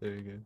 There you go.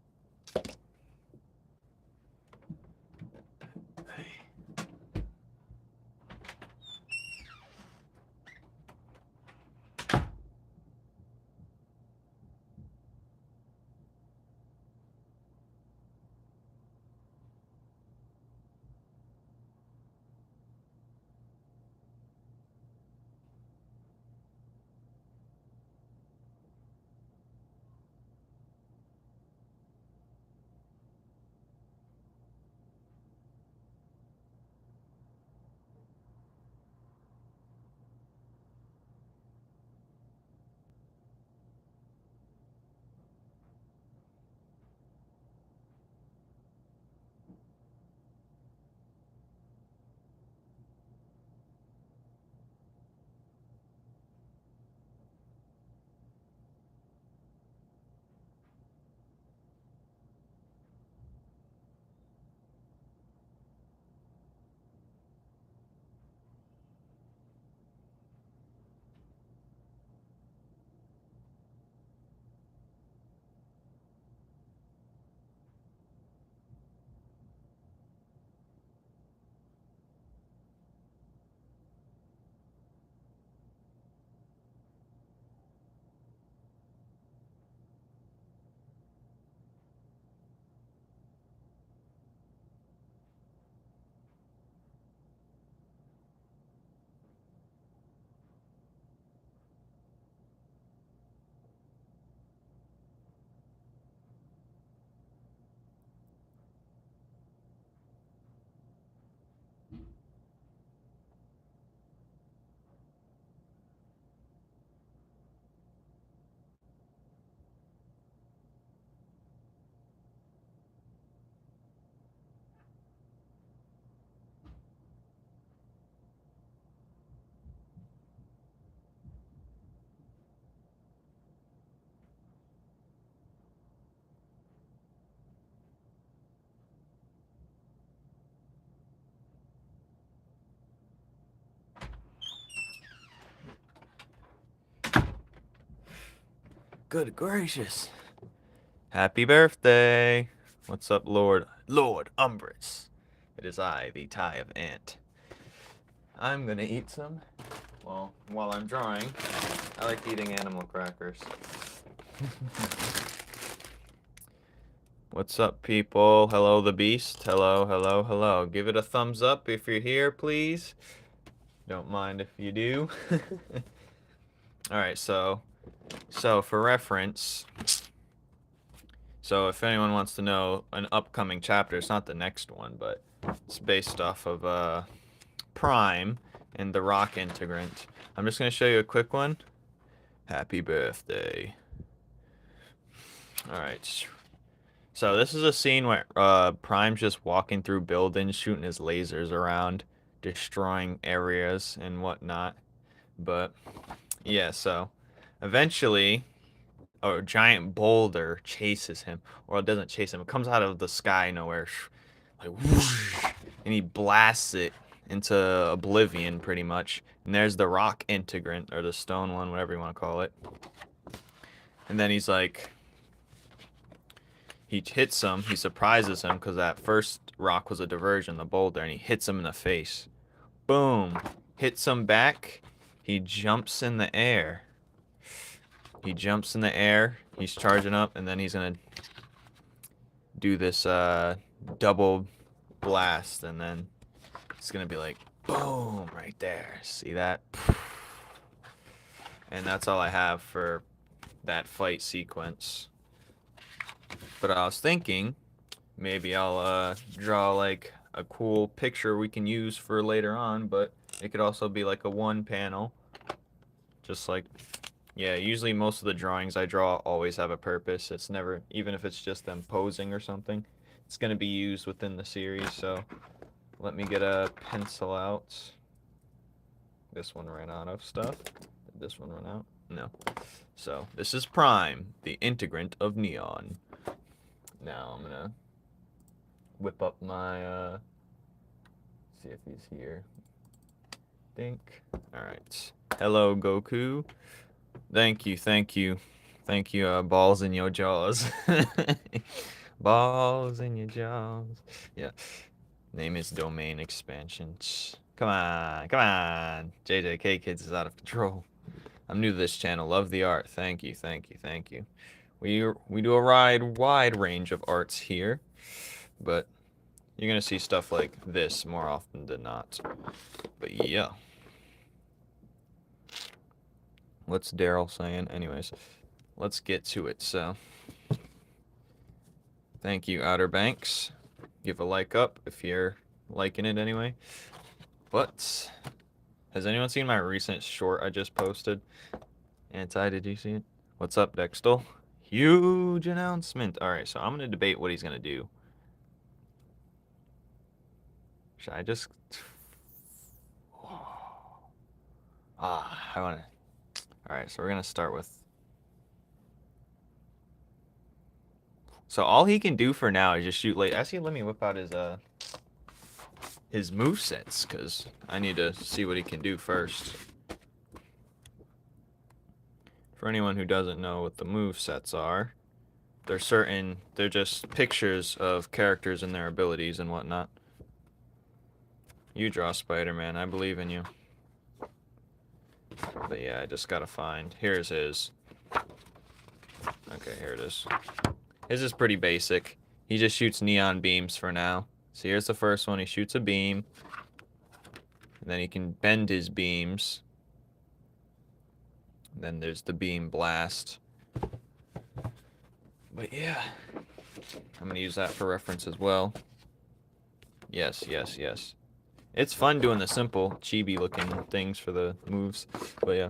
Good gracious. Happy birthday. What's up, Lord Umbrus? It is I, the Tie of Ant. I'm gonna eat some. Well, while I'm drawing, I like eating animal crackers. What's up, people? Hello, the beast. Hello, hello, hello. Give it a thumbs up if you're here, please. Don't mind if you do. Alright, so for reference, so if anyone wants to know an upcoming chapter, it's not the next one, but it's based off of Prime and the Rock Integrant. I'm just going to show you a quick one. Happy birthday. Alright. So this is a scene where Prime's just walking through buildings, shooting his lasers around, destroying areas and whatnot. But yeah, so eventually a giant boulder chases him, or it doesn't chase him. It comes out of the sky nowhere, like whoosh, and he blasts it into oblivion, pretty much. And there's the rock integrant, or the stone one, whatever you want to call it. And then he's like, he hits him, he surprises him, because that first rock was a diversion, the boulder, and he hits him in the face. Boom. Hits him back. He jumps in the air. He jumps in the air. He's charging up, and then he's going to do this double blast, and then it's going to be like, boom, right there. See that? And that's all I have for that fight sequence. But I was thinking, maybe I'll draw like a cool picture we can use for later on, but it could also be like a one panel. Just like, yeah, usually most of the drawings I draw always have a purpose. It's never, even if it's just them posing or something, it's going to be used within the series. So let me get a pencil out. This one ran out of stuff. Did this one run out? No. So this is Prime, the integrant of Neon. Now I'm gonna whip up my see if he's here. Think. Alright. Hello, Goku. Thank you, thank you. Thank you, balls in your jaws. Balls in your jaws. Yeah. Name is domain expansions. Come on, come on. JJK Kids is out of control. I'm new to this channel. Love the art. Thank you, thank you, thank you. We do a wide range of arts here, but you're gonna see stuff like this more often than not. But yeah. What's Daryl saying? Anyways, let's get to it. So, thank you, Outer Banks. Give a like up if you're liking it anyway. But has anyone seen my recent short I just posted? Anti, did you see it? What's up, Dextel? Huge announcement. Alright, so I'm gonna debate what he's gonna do. Should I just... I wanna... Alright, so we're gonna start with... So all he can do for now is just shoot late. Actually, let me whip out his movesets, because I need to see what he can do first. For anyone who doesn't know what the movesets are, they're just pictures of characters and their abilities and whatnot. You draw Spider-Man, I believe in you. But yeah, I just gotta find, here's his. Okay, here it is. His is pretty basic. He just shoots neon beams for now. So here's the first one, he shoots a beam. And then he can bend his beams. Then there's the beam blast. But yeah, I'm gonna use that for reference as well. Yes, yes, yes. It's fun doing the simple, chibi-looking things for the moves. But yeah.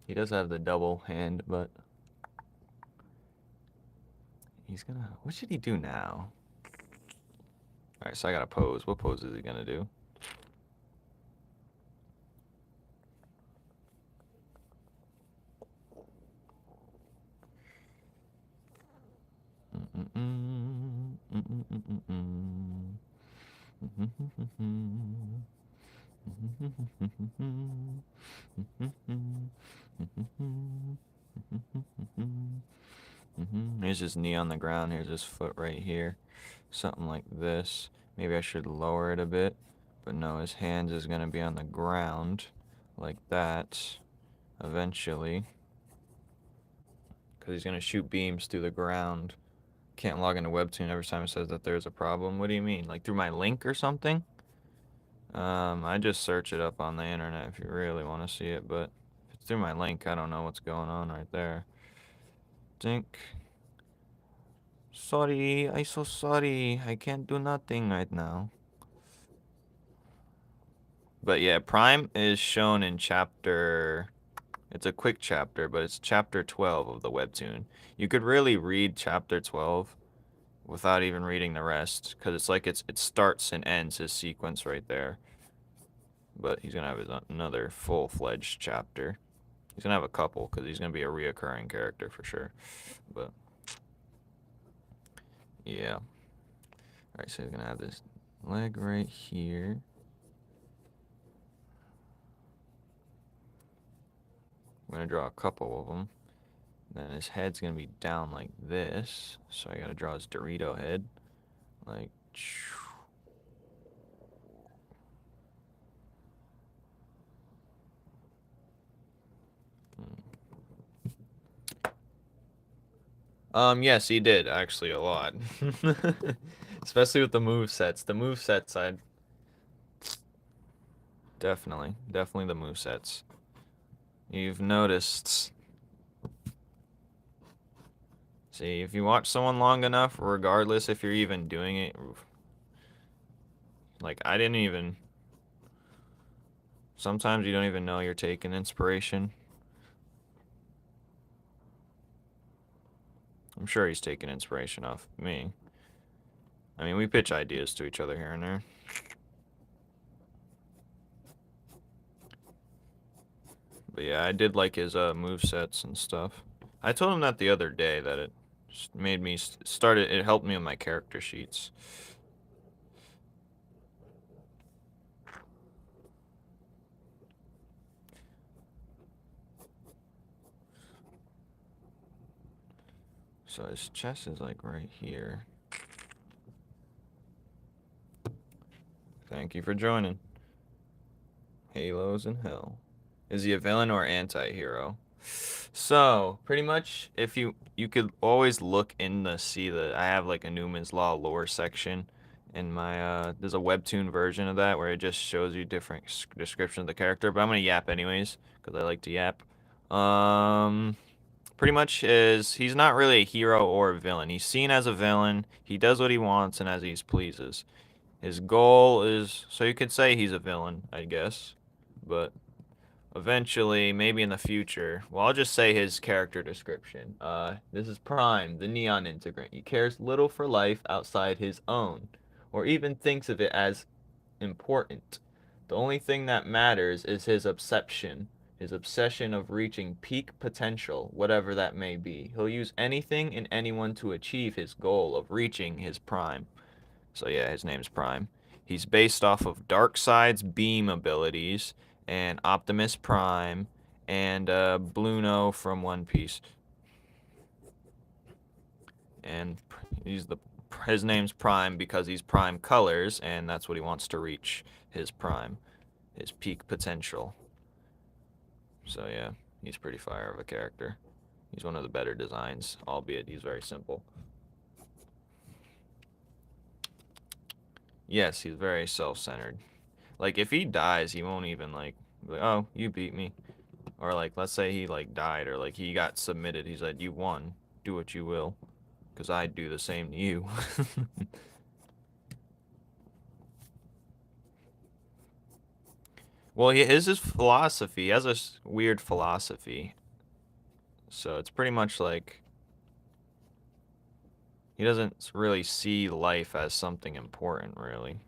He does have the double hand, but... He's gonna... What should he do now? Alright, so I gotta pose. What pose is he gonna do? Here's his knee on the ground. Here's his foot right here. Something like this. Maybe I should lower it a bit. But no, his hands is going to be on the ground. Like that. Eventually. Because he's going to shoot beams through the ground. Can't log into Webtoon every time it says that there's a problem. What do you mean? Like through my link or something? I just search it up on the internet if you really want to see it. But if it's through my link, I don't know what's going on right there. Think. Sorry, I'm so sorry. I can't do nothing right now. But yeah, Prime is shown in chapter... It's a quick chapter, but it's chapter 12 of the Webtoon. You could really read chapter 12 without even reading the rest, because it's like it starts and ends his sequence right there. But he's going to have another full-fledged chapter. He's going to have a couple, because he's going to be a reoccurring character for sure. But... yeah. Alright, so he's gonna have this leg right here. I'm gonna draw a couple of them. Then his head's gonna be down like this. So I gotta draw his Dorito head. Like... yes, he did, actually, a lot. Especially with the movesets. The movesets, I'd... Definitely the movesets. You've noticed... See, if you watch someone long enough, regardless if you're even doing it... Like, I didn't even... Sometimes you don't even know you're taking inspiration. I'm sure he's taking inspiration off me. I mean, we pitch ideas to each other here and there. But yeah, I did like his movesets and stuff. I told him that the other day, that it made me it helped me with my character sheets. So his chest is like right here. Thank you for joining. Halos in Hell. Is he a villain or anti-hero? So, pretty much, if you could always look in the see the I have like a Numen's Law lore section in my there's a webtoon version of that where it just shows you different description of the character, but I'm gonna yap anyways because I like to yap. Pretty much he's not really a hero or a villain. He's seen as a villain. He does what he wants and as he pleases. His goal is, so you could say he's a villain, I guess, but eventually, maybe in the future, well, I'll just say his character description. This is Prime, the Neon Integrant. He cares little for life outside his own, or even thinks of it as important. The only thing that matters is his obsession of reaching peak potential, whatever that may be. He'll use anything and anyone to achieve his goal of reaching his prime. So yeah, his name's Prime. He's based off of Darkseid's beam abilities and Optimus Prime and Bluno from One Piece. And his name's Prime because he's Prime colors, and that's what he wants to reach, his prime, his peak potential. So yeah, he's pretty fire of a character. He's one of the better designs, albeit he's very simple. Yes, he's very self-centered. Like, if he dies, he won't even, like, oh, you beat me. Or, like, let's say he, like, died, or, like, he got submitted. He's like, you won. Do what you will. Because I'd do the same to you. Well, his philosophy. He has a weird philosophy. So it's pretty much like he doesn't really see life as something important, really.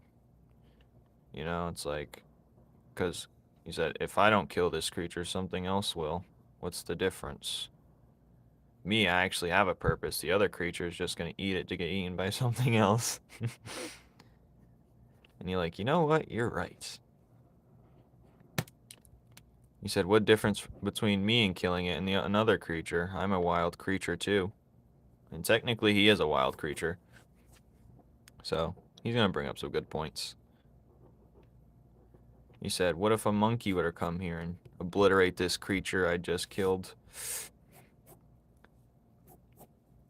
You know, it's like, because he said, if I don't kill this creature, something else will. What's the difference? Me, I actually have a purpose. The other creature is just going to eat it to get eaten by something else. And you're like, you know what? You're right. He said, what difference between me and killing it and another creature? I'm a wild creature, too. And technically, he is a wild creature. So, he's going to bring up some good points. He said, what if a monkey were to come here and obliterate this creature I just killed?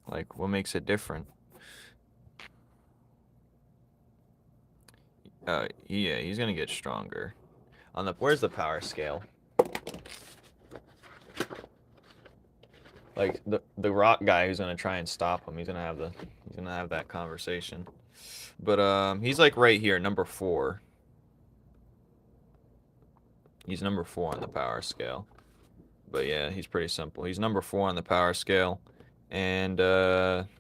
Like, what makes it different? Yeah, he's gonna get stronger. Where's the power scale? Like, the rock guy who's gonna try and stop him, he's gonna have that conversation. But, he's like right here, number 4. He's number 4 on the power scale. But yeah, he's pretty simple. He's number 4 on the power scale. And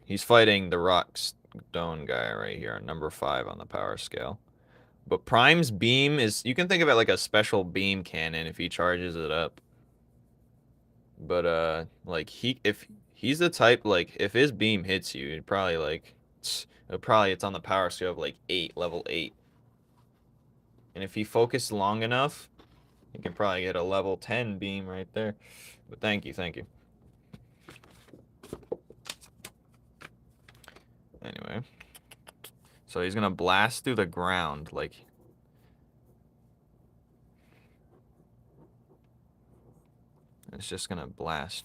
he's fighting the rock stone guy right here, number 5 on the power scale. But Prime's beam is, you can think of it like a special beam cannon if he charges it up. But like if he's the type, like if his beam hits you, it'd probably like it's on the power scale of like 8, level 8. And if he focused long enough, he can probably get a level 10 beam right there. But thank you. Anyway. So he's gonna blast through the ground, like... It's just gonna blast.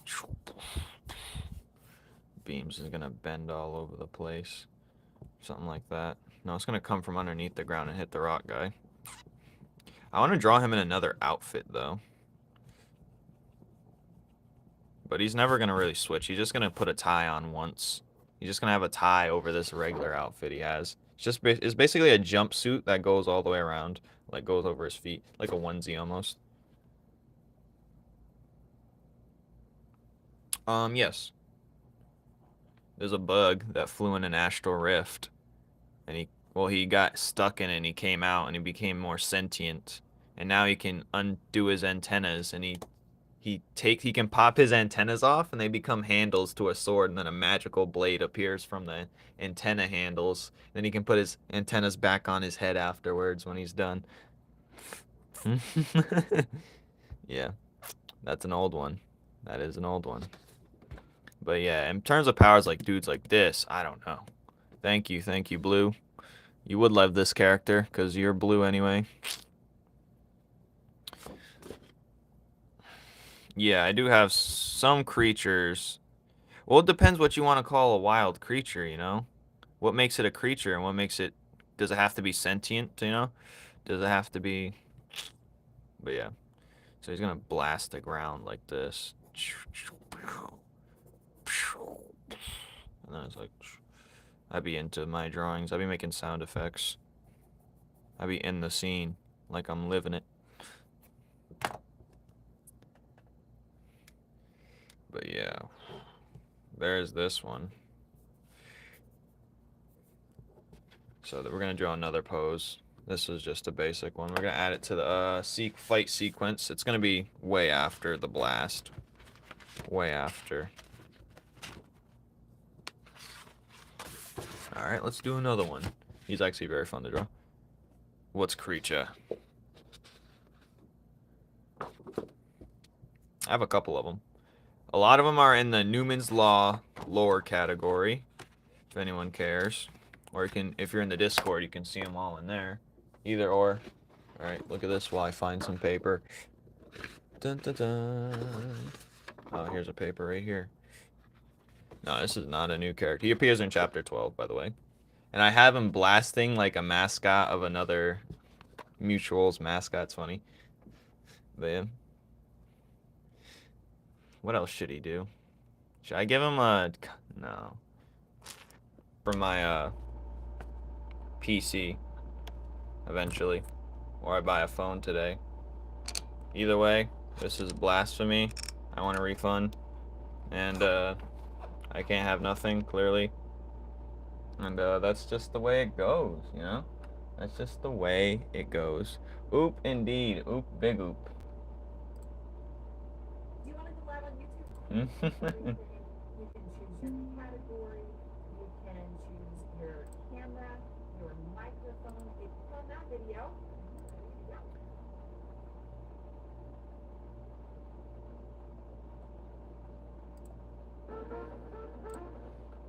Beams is gonna bend all over the place. Something like that. No, it's gonna come from underneath the ground and hit the rock guy. I want to draw him in another outfit, though. But he's never gonna really switch. He's just gonna put a tie on once. He's just gonna have a tie over this regular outfit he has. It's basically a jumpsuit that goes all the way around. Like, goes over his feet. Like a onesie, almost. Yes. There's a bug that flew in an astral rift. And he got stuck in it and he came out and he became more sentient. And now he can undo his antennas and he can pop his antennas off and they become handles to a sword, and then a magical blade appears from the antenna handles. Then he can put his antennas back on his head afterwards when he's done. Yeah, that's an old one. That is an old one. But yeah, in terms of powers, like dudes like this, I don't know. Thank you, Blue. You would love this character because you're blue anyway. Yeah, I do have some creatures. Well, it depends what you want to call a wild creature, you know? What makes it a creature and what makes it... Does it have to be sentient, you know? Does it have to be... But yeah. So he's going to blast the ground like this. And then it's like... I'd be into my drawings. I'd be making sound effects. I'd be in the scene. Like I'm living it. But yeah. There's this one. So we're going to draw another pose. This is just a basic one. We're going to add it to the fight sequence. It's going to be way after the blast. Way after. Alright, let's do another one. He's actually very fun to draw. What's creature? I have a couple of them. A lot of them are in the Numen's Law lore category, if anyone cares. Or you can, if you're in the Discord, you can see them all in there. Either or. Alright, look at this while I find some paper. Dun, dun, dun. Oh, here's a paper right here. No, this is not a new character. He appears in Chapter 12, by the way. And I have him blasting like a mascot of another Mutual's mascot. It's funny. But yeah. What else should he do? Should I give him a... No. For my PC. Eventually. Or I buy a phone today. Either way, this is blasphemy. I want a refund. And I can't have nothing, clearly. And that's just the way it goes, you know? That's just the way it goes. Oop, indeed. Oop, big oop. Do you want to go live on YouTube? You can choose your category, you can choose your camera, your microphone. If you on that video, there you go.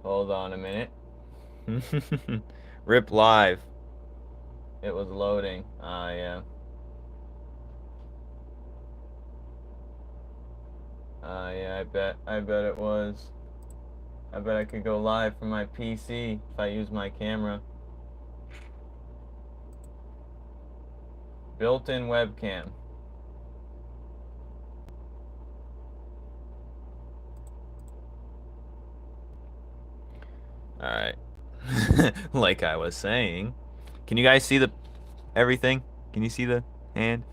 Hold on a minute. Rip live. It was loading. Ah, yeah. Yeah, I bet it was. I bet I could go live from my PC if I use my camera. Built-in webcam. Alright. Like I was saying. Can you guys see the everything? Can you see the hand?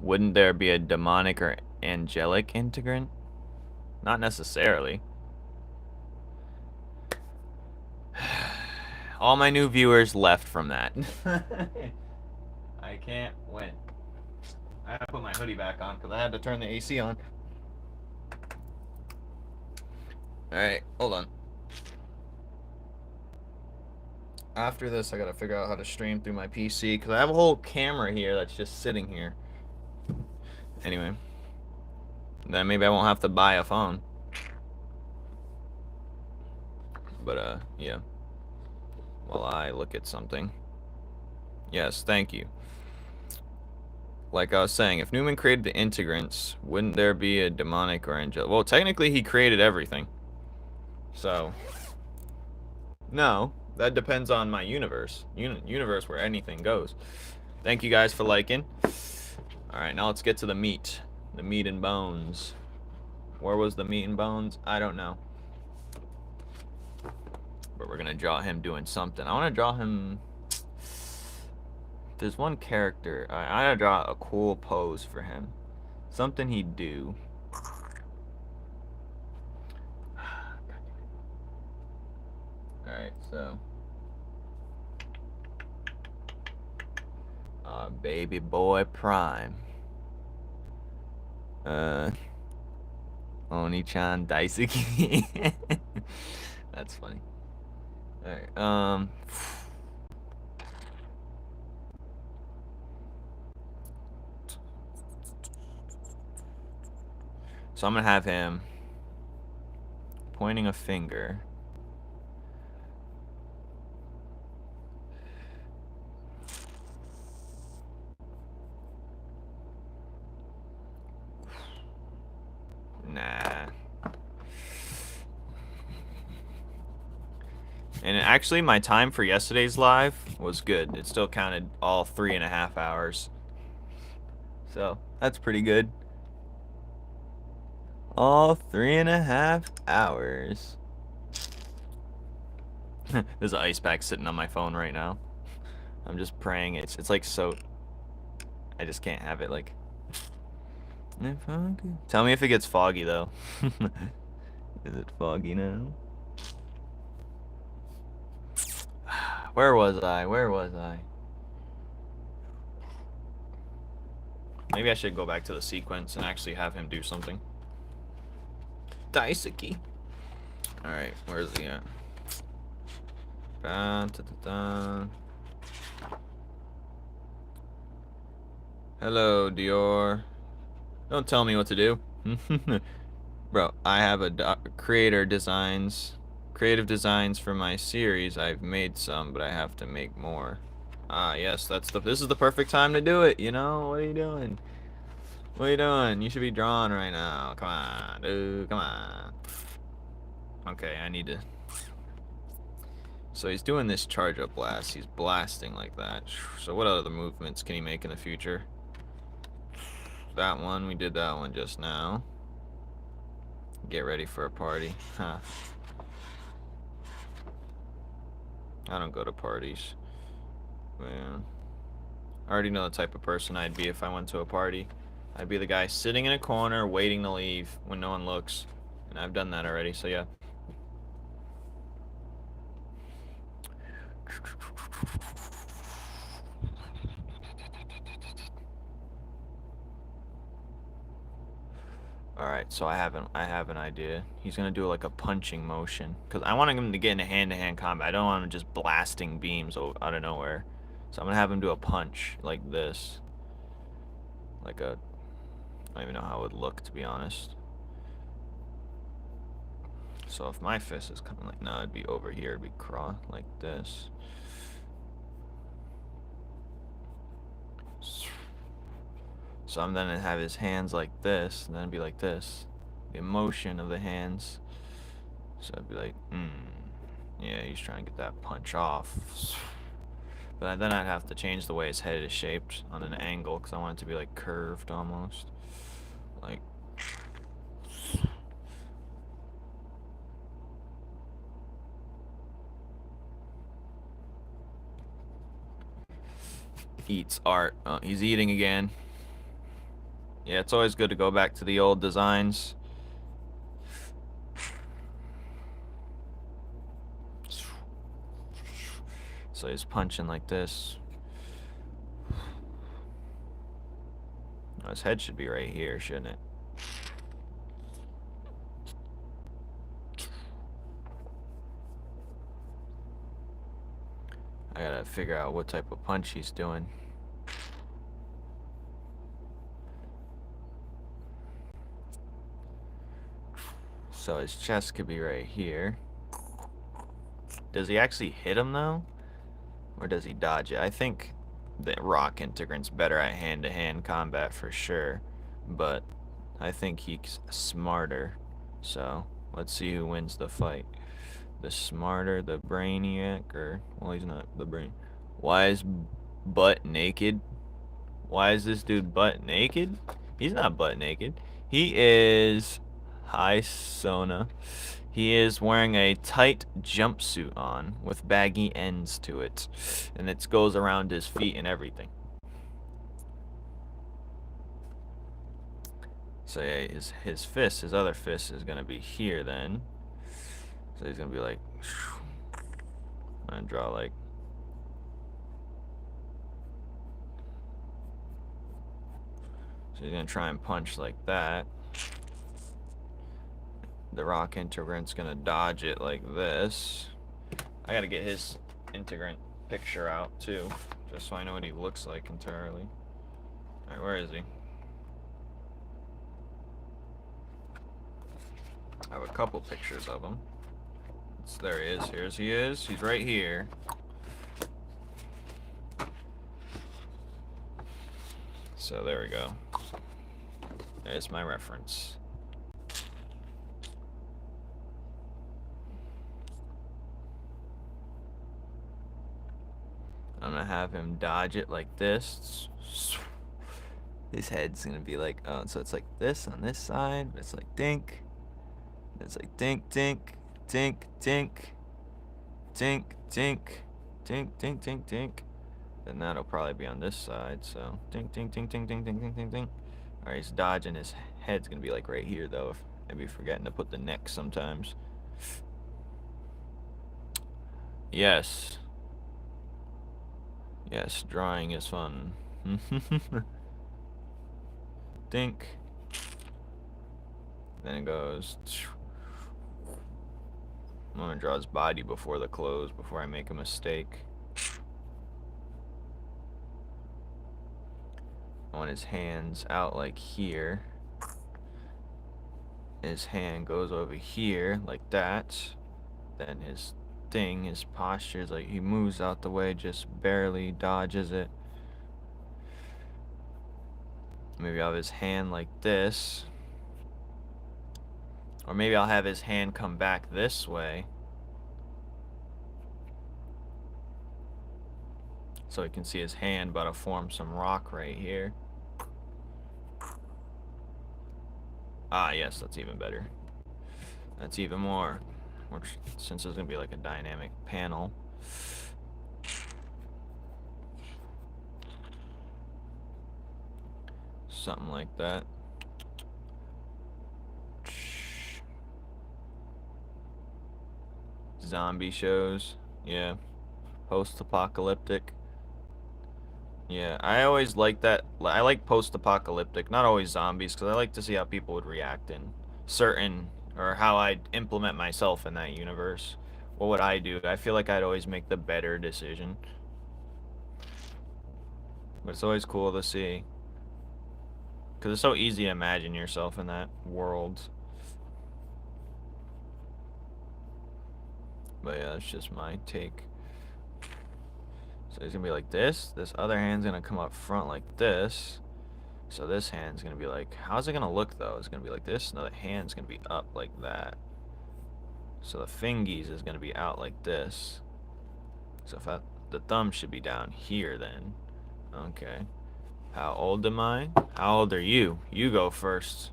Wouldn't there be a demonic or angelic integrant? Not necessarily. All my new viewers left from that. I can't win. I have to put my hoodie back on because I had to turn the AC on. Alright, hold on. After this, I gotta figure out how to stream through my PC because I have a whole camera here that's just sitting here. Anyway. Then maybe I won't have to buy a phone. But, yeah. While I look at something. Yes, thank you. Like I was saying, if Numen created the integrants, wouldn't there be a demonic or angelic? Well, technically he created everything. So, no, that depends on my universe. Universe where anything goes. Thank you guys for liking. Alright, now let's get to the meat. The meat and bones. Where was the meat and bones? I don't know. But we're gonna draw him doing something. I wanna draw him... There's one character. I gotta draw a cool pose for him. Something he'd do. Alright, so... Baby boy prime. Oni-chan Daisuke. That's funny. Alright, So I'm gonna have him pointing a finger. Nah. And actually, my time for yesterday's live was good. It still counted all 3.5 hours. So, that's pretty good. All 3.5 hours. There's an ice pack sitting on my phone right now. I'm just praying it's like so. I just can't have it like. Tell me if it gets foggy though. Is it foggy now? Where was I? Where was I? Maybe I should go back to the sequence and actually have him do something. Daisuke. Alright, where's he at? Da, da, da, da. Hello, Dior. Don't tell me what to do. Bro, I have a creative designs for my series. I've made some, but I have to make more. Ah, yes, this is the perfect time to do it, you know? What are you doing? What are you doing? You should be drawing right now. Come on, dude, come on. Okay, I need to... So he's doing this charge up blast. He's blasting like that. So what other movements can he make in the future? That one, we did that one just now. Get ready for a party. Huh. I don't go to parties. Man. I already know the type of person I'd be if I went to a party. I'd be the guy sitting in a corner waiting to leave when no one looks. And I've done that already, so yeah. Alright, so I have an idea. He's gonna do like a punching motion. Because I want him to get into hand-to-hand combat. I don't want him just blasting beams out of nowhere. So I'm gonna have him do a punch like this. Like a... I don't even know how it would look, to be honest. So if my fist is coming like... No, it'd be over here. It'd be crossed like this. So I'm then gonna have his hands like this, and then it'd be like this. The motion of the hands. So it'd be like, yeah, he's trying to get that punch off. But then I'd have to change the way his head is shaped on an angle, because I want it to be like curved almost. Like... Eats art. Oh, he's eating again. Yeah, it's always good to go back to the old designs. So he's punching like this. His head should be right here, shouldn't it? I gotta figure out what type of punch he's doing. So his chest could be right here. Does he actually hit him though? Or does he dodge it? I think the rock integrant's better at hand-to-hand combat for sure. But I think he's smarter. So let's see who wins the fight. The smarter, the brainiac, or... Well, he's not the brain. Why is butt naked? Why is this dude butt naked? He's not butt naked. He is... Hi, Sona. He is wearing a tight jumpsuit on with baggy ends to it. And it goes around his feet and everything. So yeah, his fist, his other fist is going to be here then. So he's going to be like... I'm going to draw like... So he's going to try and punch like that. The rock integrant's going to dodge it like this. I got to get his integrant picture out too, just so I know what he looks like entirely. Alright, where is he? I have a couple pictures of him. There he is. Here's he is. He's right here. So there we go. There's my reference. I'm gonna have him dodge it like this. His head's gonna be like, oh, so it's like this on this side. It's like dink. It's like dink, dink, dink, dink, dink, dink, dink, dink, dink, dink. Then that'll probably be on this side. So dink, dink, dink, dink, dink, dink, dink, dink, dink. All right, he's dodging. His head's gonna be like right here though. If maybe forgetting to put the neck sometimes. Yes. Yes, drawing is fun. Dink. Then it goes. I'm gonna draw his body before the clothes, before I make a mistake. I want his hands out like here. His hand goes over here like that. Then his thing, his posture is like he moves out the way, just barely dodges it. Maybe I'll have his hand like this. Or maybe I'll have his hand come back this way. So you can see his hand about to form some rock right here. Ah, yes, that's even better. That's even more. Since there's going to be like a dynamic panel. Something like that. Zombie shows. Yeah. Post-apocalyptic. Yeah, I always like that. I like post-apocalyptic, not always zombies, because I like to see how people would react in certain, or how I'd implement myself in that universe. What would I do? I feel like I'd always make the better decision. But it's always cool to see. Because it's so easy to imagine yourself in that world. But yeah, that's just my take. So he's gonna be like this. This other hand's gonna come up front like this. So this hand's gonna be like, how's it gonna look though? It's gonna be like this. Another hand's gonna be up like that. So the fingies is gonna be out like this. So if the thumb should be down here then. Okay. How old am I? How old are you? You go first.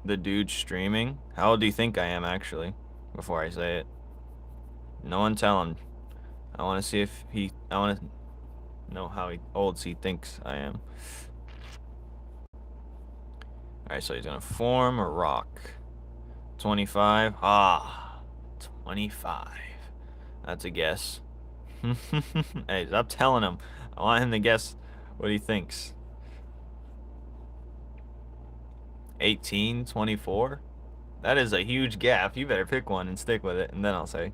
The dude streaming. How old do you think I am actually? Before I say it. No one tell him. I want to see if I want to know how old he thinks I am. Alright, so he's going to form a rock. 25. Ah, 25. That's a guess. Hey, stop telling him. I want him to guess what he thinks. 18, 24? That is a huge gap. You better pick one and stick with it, and then I'll say.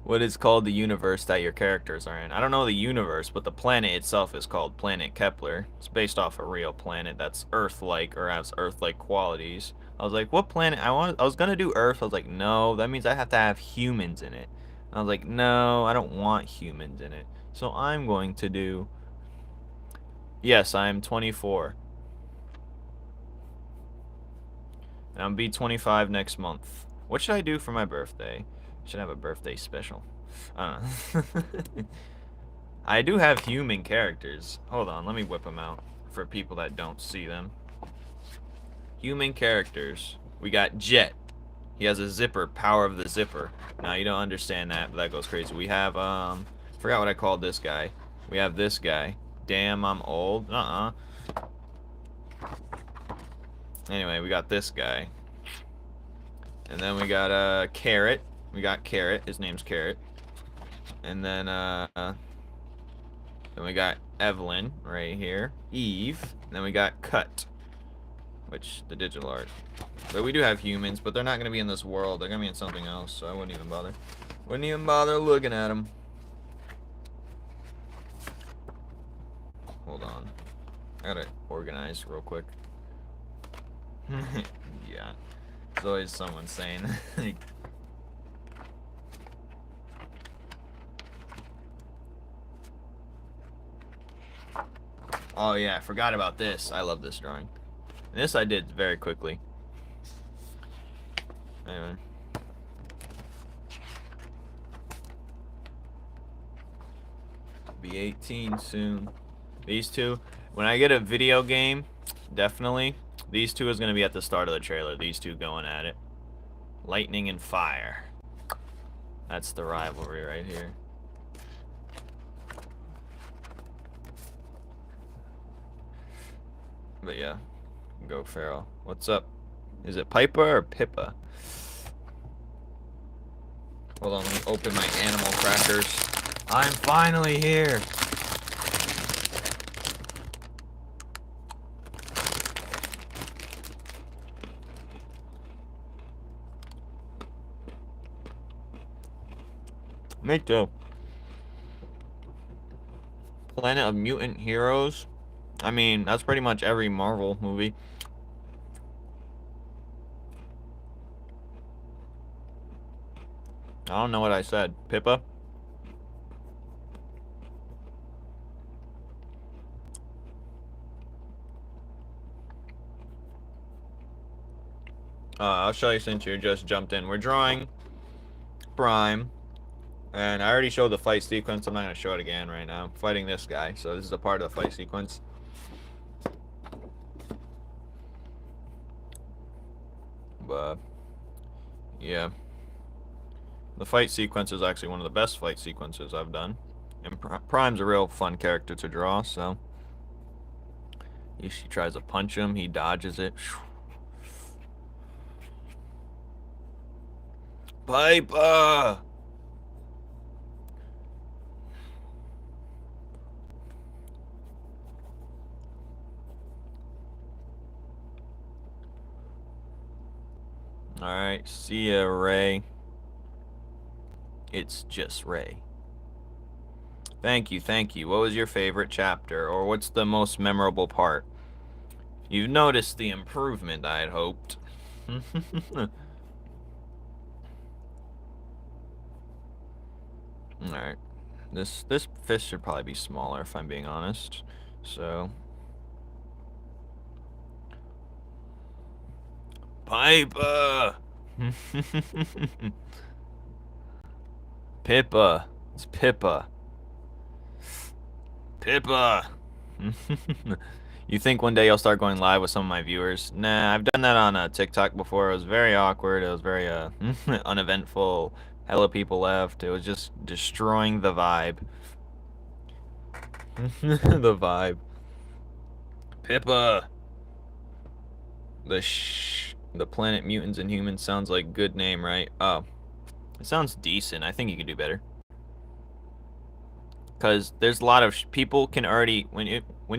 What is called the universe that your characters are in? I don't know the universe, but the planet itself is called Planet Kepler. It's based off a real planet that's Earth-like or has Earth-like qualities. I was like, what planet? I was gonna do Earth. I was like, no, that means I have to have humans in it. I was like, no, I don't want humans in it. So I'm going to do. Yes, I am 24. And I'll be 25 next month. What should I do for my birthday? Should have a birthday special. I don't know. I do have human characters. Hold on, let me whip them out for people that don't see them. Human characters. We got Jet. He has a zipper, power of the zipper. Now you don't understand that, but that goes crazy. We have forgot what I called this guy. We have this guy. Damn, I'm old. Anyway, we got this guy. And then we got Carrot. We got Carrot. His name's Carrot. And then we got Evelyn right here. Eve. And then we got Cut. which the digital art. But we do have humans, but they're not going to be in this world. They're going to be in something else, so I wouldn't even bother. Wouldn't even bother looking at them. Hold on. I gotta organize real quick. Yeah. There's always someone saying, like, oh yeah, I forgot about this. I love this drawing. And this I did very quickly. Anyway. Be 18 soon. These two, when I get a video game, definitely, these two is going to be at the start of the trailer. These two going at it. Lightning and fire. That's the rivalry right here. But yeah, go Feral. What's up? Is it Piper or Pippa? Hold on, let me open my animal crackers. I'm finally here. Me too. Planet of Mutant Heroes. I mean, that's pretty much every Marvel movie. I don't know what I said. Pippa? I'll show you since you just jumped in. We're drawing Prime. And I already showed the fight sequence. I'm not going to show it again right now. I'm fighting this guy. So this is a part of the fight sequence. But, yeah. The fight sequence is actually one of the best fight sequences I've done. And Prime's a real fun character to draw, so. She tries to punch him. He dodges it. Piper! Alright, see ya, Ray. It's just Ray. Thank you, thank you. What was your favorite chapter? Or what's the most memorable part? You've noticed the improvement I had hoped. Alright. This fish should probably be smaller if I'm being honest. So Piper! Pippa. It's Pippa. Pippa! You think one day you'll start going live with some of my viewers? Nah, I've done that on TikTok before. It was very awkward. It was very uneventful. Hella people left. It was just destroying the vibe. The vibe. Pippa! The planet mutants and humans sounds like good name, right? Oh. It sounds decent. I think you could do better. Because there's a lot of people can already when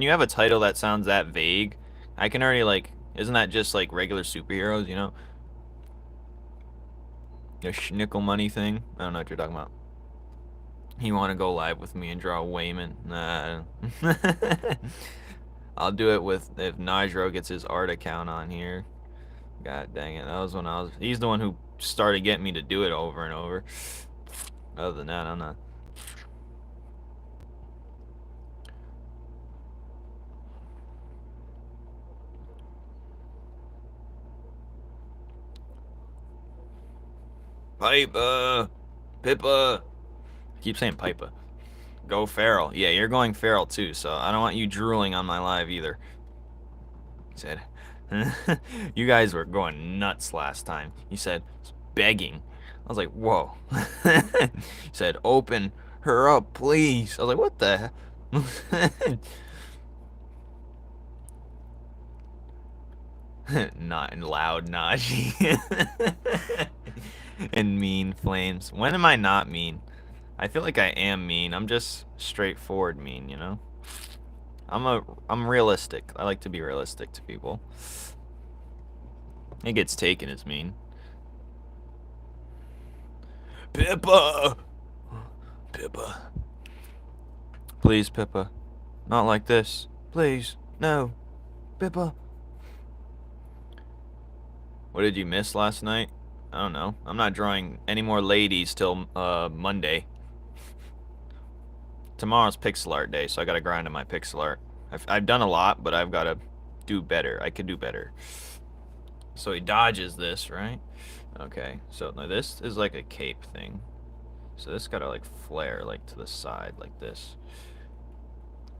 you have a title that sounds that vague, I can already like isn't that just like regular superheroes, you know? The schnickel money thing. I don't know what you're talking about. You want to go live with me and draw Wayman? Nah. I'll do it with if Nigro gets his art account on here. God dang it. That was when he's the one who started getting me to do it over and over. Other than that, I'm not. Piper! Pippa! I keep saying Piper. Go feral. Yeah, you're going feral too, so I don't want you drooling on my live either. He said, you guys were going nuts last time. He said, begging. I was like, whoa. He said, open her up, please. I was like, what the hell? Not loud Najee. And mean Flames. When am I not mean? I feel like I am mean. I'm just straightforward mean, you know? I'm realistic. I like to be realistic to people. It gets taken as mean. Pippa! Pippa. Please, Pippa. Not like this. Please. No. Pippa. What did you miss last night? I don't know. I'm not drawing any more ladies till Monday. Tomorrow's pixel art day, so I gotta grind on my pixel art. I've done a lot, but I've gotta do better. I could do better. So he dodges this, right? Okay, so now this is like a cape thing. So this gotta like flare like to the side like this.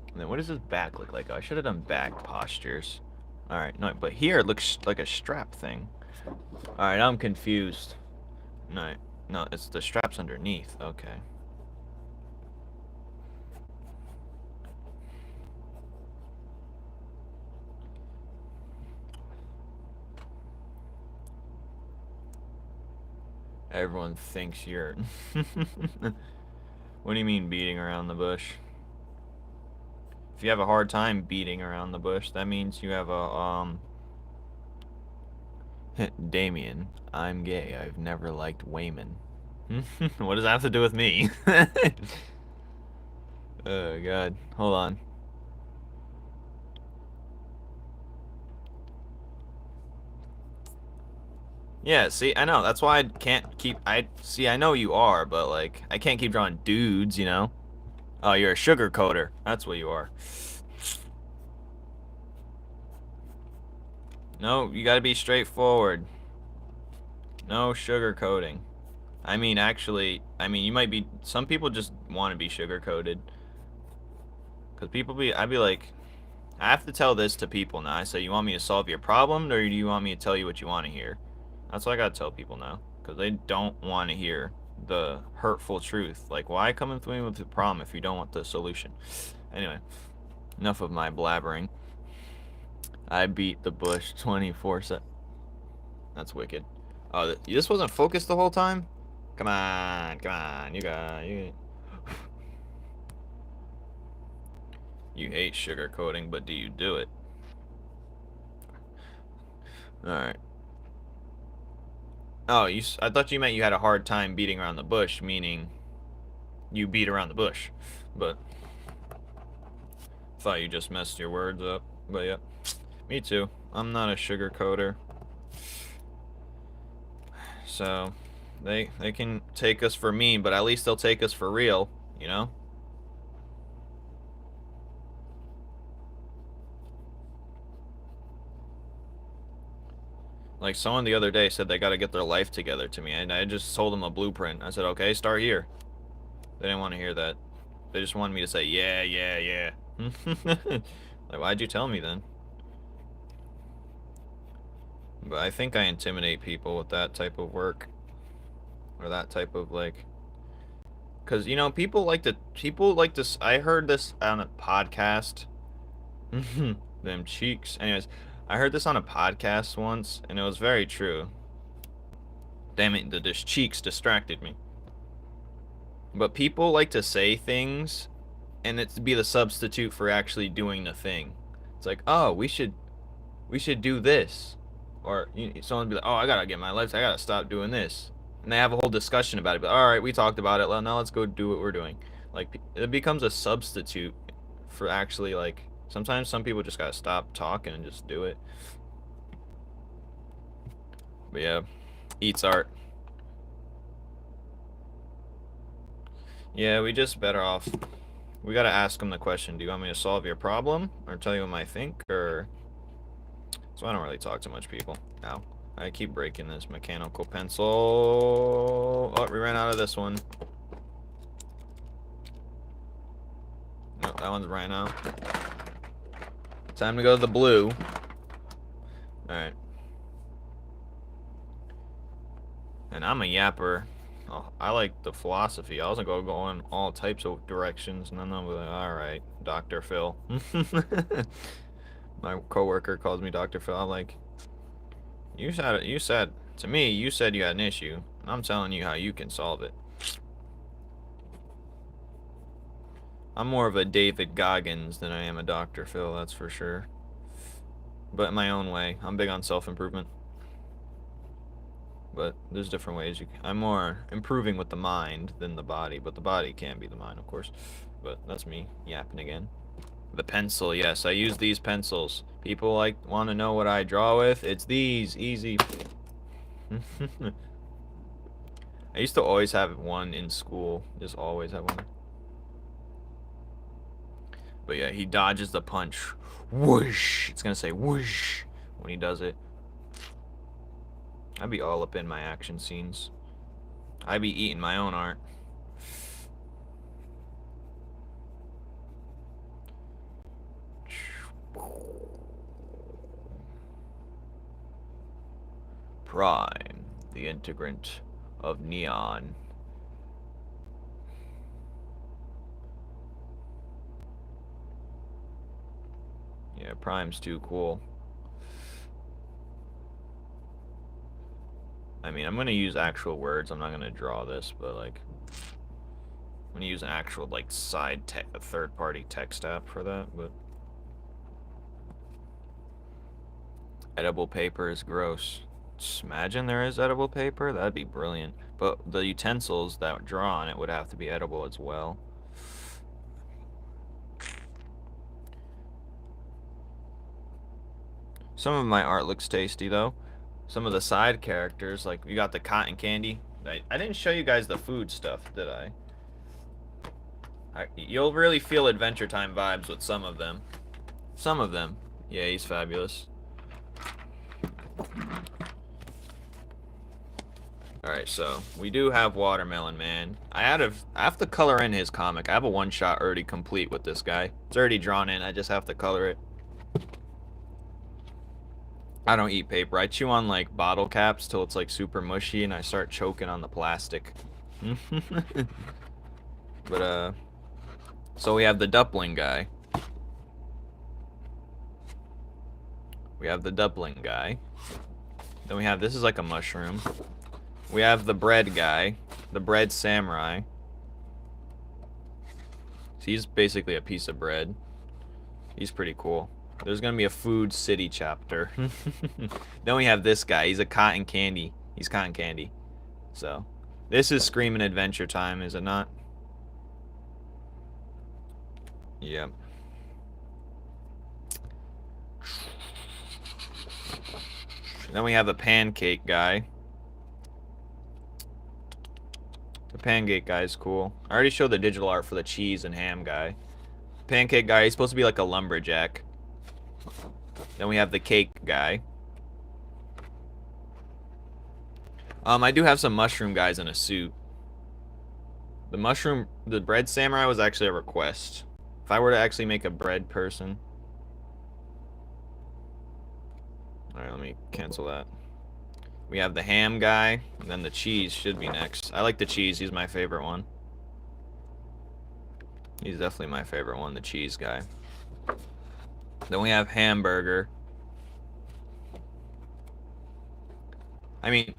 And then what does his back look like? Oh, I should have done back postures. Alright, no, but here it looks like a strap thing. Alright, I'm confused. No, it's the straps underneath. Okay. Everyone thinks you're... What do you mean beating around the bush? If you have a hard time beating around the bush, that means you have a, Damien, I'm gay. I've never liked Wayman. What does that have to do with me? Oh, God. Hold on. Yeah, see, I know. That's why I can't keep... I know you are, but, like, I can't keep drawing dudes, you know? Oh, you're a sugar coater. That's what you are. No, you gotta be straightforward. No sugar coating. I mean, actually, you might be... Some people just want to be sugar coated. Because I'd be like... I have to tell this to people now. I say, you want me to solve your problem, or do you want me to tell you what you want to hear? That's what I gotta tell people now. Because they don't want to hear the hurtful truth. Like, why come to me with the problem if you don't want the solution? Anyway, enough of my blabbering. I beat the bush 24/7. That's wicked. Oh, this wasn't focused the whole time? Come on, you hate sugarcoating, but do you do it? Alright. Oh, I thought you meant you had a hard time beating around the bush, meaning you beat around the bush. But thought you just messed your words up. But yeah, me too. I'm not a sugarcoater. So they can take us for mean, but at least they'll take us for real, you know? Like, someone the other day said they gotta get their life together to me, and I just told them a blueprint. I said, okay, start here. They didn't want to hear that. They just wanted me to say, yeah, yeah, yeah. Like, why'd you tell me then? But I think I intimidate people with that type of work. Or that type of, like... Because, you know, people like to... I heard this on a podcast. Them cheeks. Anyways, I heard this on a podcast once, and it was very true. Damn it, the cheeks distracted me. But people like to say things, and it's be the substitute for actually doing the thing. It's like, oh, we should do this. Or someone be like, oh, I gotta get my life, I gotta stop doing this. And they have a whole discussion about it. But all right, we talked about it. Now let's go do what we're doing. Like, it becomes a substitute for actually, like, sometimes some people just gotta stop talking and just do it. But yeah, eats art. Yeah, we just better off. We gotta ask them the question, do you want me to solve your problem? Or tell you what I think? Or... So I don't really talk to much people. Ow. I keep breaking this mechanical pencil. Oh, we ran out of this one. Nope, that one's ran out. Time to go to the blue. Alright. And I'm a yapper. Oh, I like the philosophy. I was gonna go in all types of directions, and then I'll be like, alright, Dr. Phil. My coworker calls me Dr. Phil. I'm like, you said to me, you said you had an issue. I'm telling you how you can solve it. I'm more of a David Goggins than I am a Dr. Phil, that's for sure. But in my own way, I'm big on self-improvement. But there's different ways you can. I'm more improving with the mind than the body, but the body can be the mind, of course. But that's me yapping again. The pencil, yes, I use these pencils. People want to know what I draw with. It's these, easy. I used to always have one in school. Just always have one. But yeah, he dodges the punch. Whoosh! It's gonna say whoosh when he does it. I'd be all up in my action scenes. I'd be eating my own art. Prime, the integrant of neon. Yeah, Prime's too cool. I mean, I'm gonna use actual words. I'm not gonna draw this, but like, I'm gonna use an actual like third-party text app for that. But edible paper is gross. Just imagine there is edible paper. That'd be brilliant. But the utensils that draw on it would have to be edible as well. Some of my art looks tasty though. Some of the side characters, like you got the cotton candy. I didn't show you guys the food stuff, did I? You'll really feel Adventure Time vibes with some of them. Some of them. Yeah, he's fabulous. Alright, so we do have Watermelon Man. I have to color in his comic. I have a one-shot already complete with this guy. It's already drawn in. I just have to color it. I don't eat paper. I chew on like bottle caps till it's like super mushy and I start choking on the plastic. But so we have the dumpling guy. We have the dumpling guy. Then we have, this is like a mushroom. We have the bread guy, the bread samurai. So he's basically a piece of bread. He's pretty cool. There's gonna be a food city chapter. Then we have this guy. He's a cotton candy. He's cotton candy. So this is Screaming Adventure Time, is it not? Yep. Then we have the pancake guy. The pancake guy is cool. I already showed the digital art for the cheese and ham guy. Pancake guy, he's supposed to be like a lumberjack. Then we have the cake guy. I do have some mushroom guys in a suit. The bread samurai was actually a request. If I were to actually make a bread person. Alright, let me cancel that. We have the ham guy, and then the cheese should be next. I like the cheese, he's my favorite one. He's definitely my favorite one, the cheese guy. Then we have hamburger. I mean,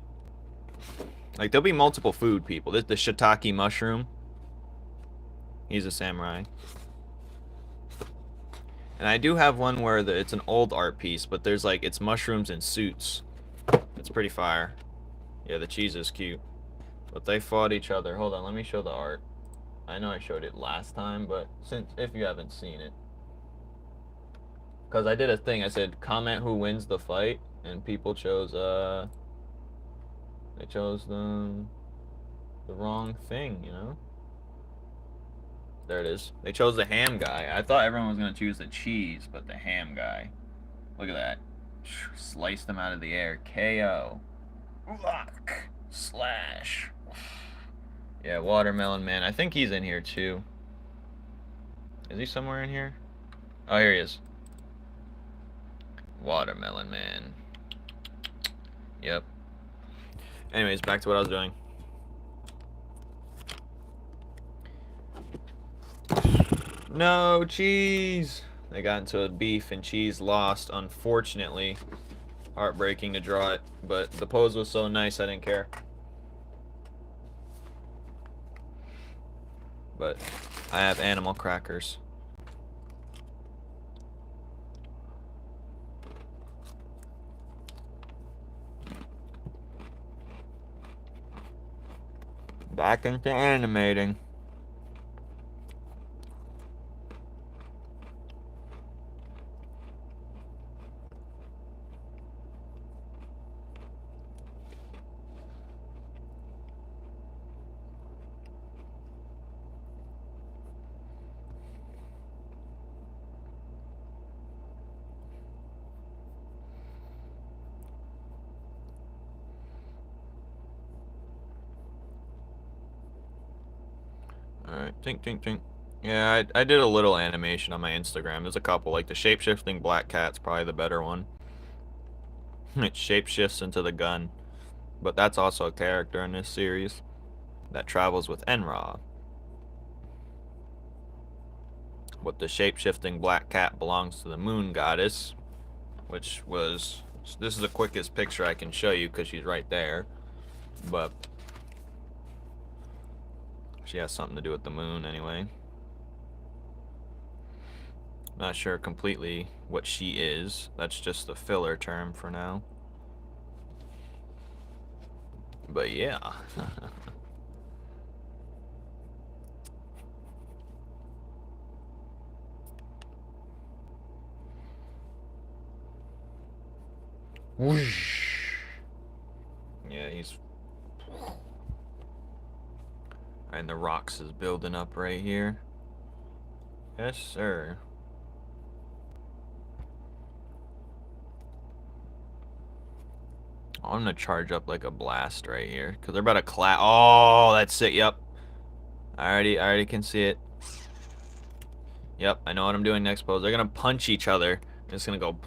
like there'll be multiple food people. This the shiitake mushroom. He's a samurai. And I do have one where it's an old art piece, but there's like, it's mushrooms and suits. It's pretty fire. Yeah, the cheese is cute. But they fought each other. Hold on, let me show the art. I know I showed it last time, but if you haven't seen it. Because I did a thing, I said, comment who wins the fight, and people chose, they chose the wrong thing, you know? There it is. They chose the ham guy. I thought everyone was going to choose the cheese, but the ham guy. Look at that. Sliced them out of the air. KO. Slash. Yeah, Watermelon Man. I think he's in here too. Is he somewhere in here? Oh, here he is. Watermelon Man. Yep. Anyways, back to what I was doing. No, cheese! They got into a beef and cheese lost, unfortunately. Heartbreaking to draw it, but the pose was so nice I didn't care. But I have animal crackers. Back into animating. Alright, tink, tink, tink. Yeah, I did a little animation on my Instagram. There's a couple, like the shape-shifting black cat's probably the better one. It shape-shifts into the gun. But that's also a character in this series that travels with Enra. But the shape-shifting black cat belongs to the moon goddess, which was... This is the quickest picture I can show you because she's right there. But she has something to do with the moon anyway. Not sure completely what she is. That's just the filler term for now. But yeah. Whoosh. Yeah, he's... And the rocks is building up right here. Yes, sir. I'm gonna charge up like a blast right here, because they're about to clap. Oh, that's it, yep. I already can see it. Yep, I know what I'm doing next pose. They're gonna punch each other. It's gonna go...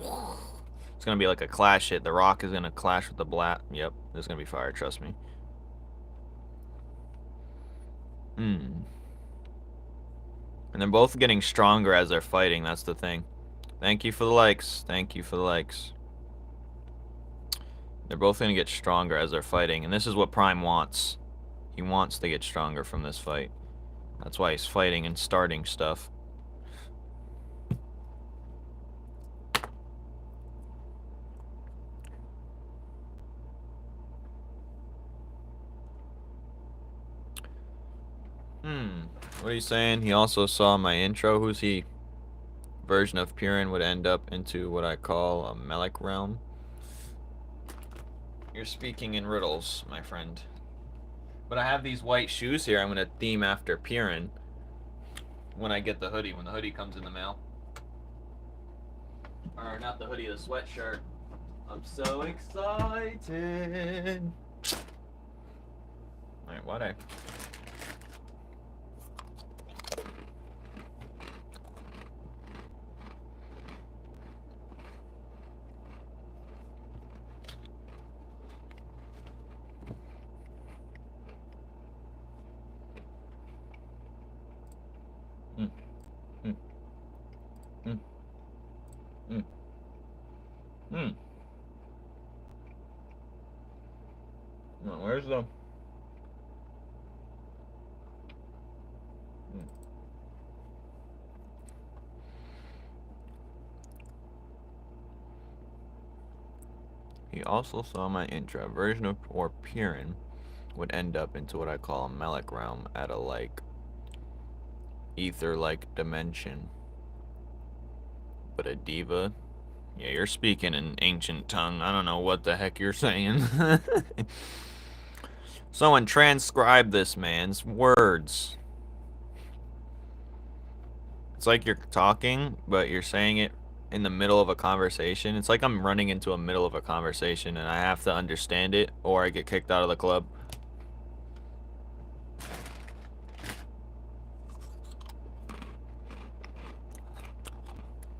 It's gonna be like a clash hit. The rock is gonna clash with the blast. Yep, there's gonna be fire, trust me. And they're both getting stronger as they're fighting, that's the thing. Thank you for the likes. Thank you for the likes. They're both gonna get stronger as they're fighting, and this is what Prime wants. He wants to get stronger from this fight. That's why he's fighting and starting stuff. What are you saying? He also saw my intro. Who's he? Version of Purin would end up into what I call a Melic realm. You're speaking in riddles, my friend. But I have these white shoes here. I'm gonna theme after Purin when I get the hoodie. When the hoodie comes in the mail. Or not the hoodie, the sweatshirt. I'm so excited. Alright, why'd I... Where's the... He also saw my intro. Version of or Purin would end up into what I call a Melic realm at a like ether-like dimension. But a diva? Yeah, you're speaking in ancient tongue. I don't know what the heck you're saying. Someone transcribe this man's words. It's like you're talking, but you're saying it in the middle of a conversation. It's like I'm running into a middle of a conversation and I have to understand it or I get kicked out of the club.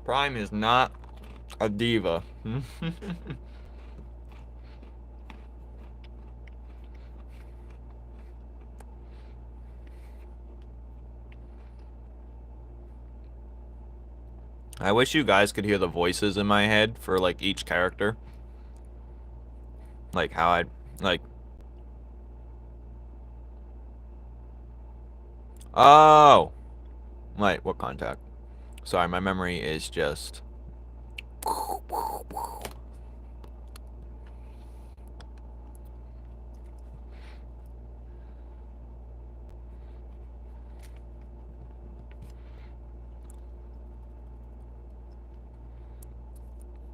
Prime is not a diva. I wish you guys could hear the voices in my head for like each character. Like how I'd like... Oh! Wait, what contact? Sorry, my memory is just...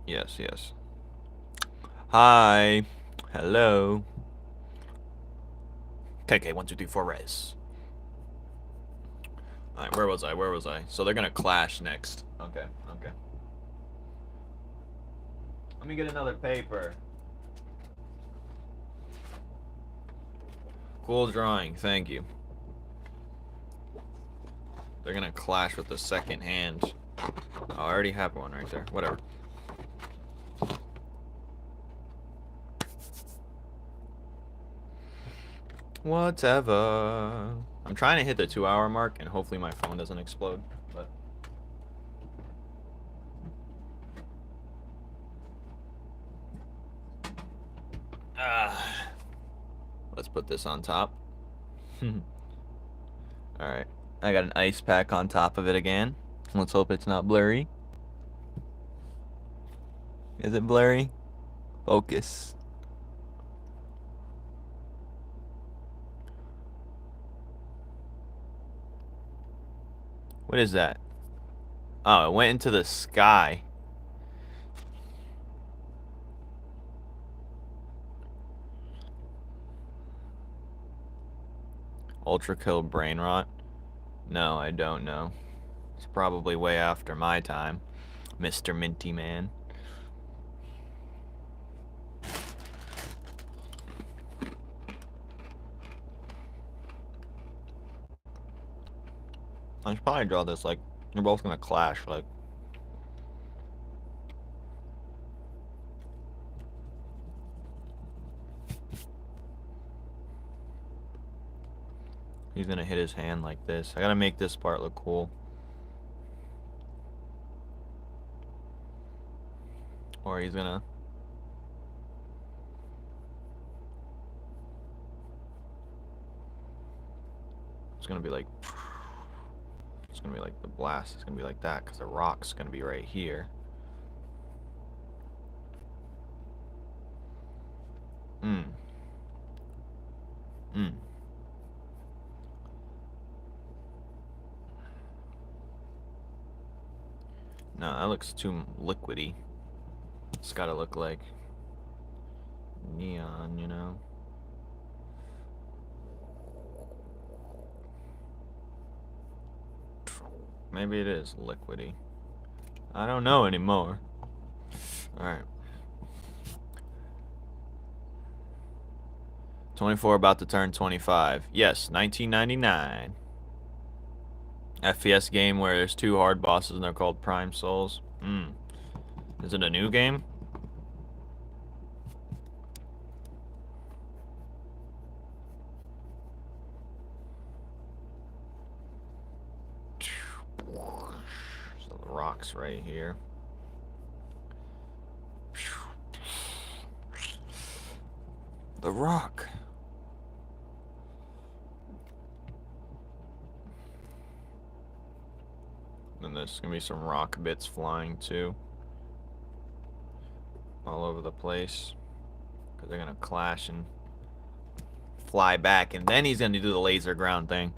Yes, yes. Hi. Hello. KK, 1, 2, 3, 4, res. Alright, where was I? So they're gonna clash next. Okay. Let me get another paper. Cool drawing, thank you. They're gonna clash with the second hand. Oh, I already have one right there. Whatever. Whatever. I'm trying to hit the 2-hour mark, and hopefully my phone doesn't explode. But let's put this on top. Alright. I got an ice pack on top of it again. Let's hope it's not blurry. Is it blurry? Focus. What is that? Oh, it went into the sky. Ultra kill brain rot? No, I don't know. It's probably way after my time, Mr. Minty Man. I should probably draw this like they're both gonna clash. Like, he's gonna hit his hand like this. I gotta make this part look cool. Or he's gonna. It's gonna be like. It's gonna be like the blast. It's gonna be like that because the rock's gonna be right here. No, that looks too liquidy. It's gotta look like neon, you know? Maybe it is liquidy. I don't know anymore. Alright. 24 about to turn 25. Yes, 1999. FPS game where there's 2 hard bosses and they're called Prime Souls. Is it a new game? So the rock's right here. The rock. And there's gonna be some rock bits flying too. All over the place. Because they're gonna clash and fly back. And then he's gonna do the laser ground thing.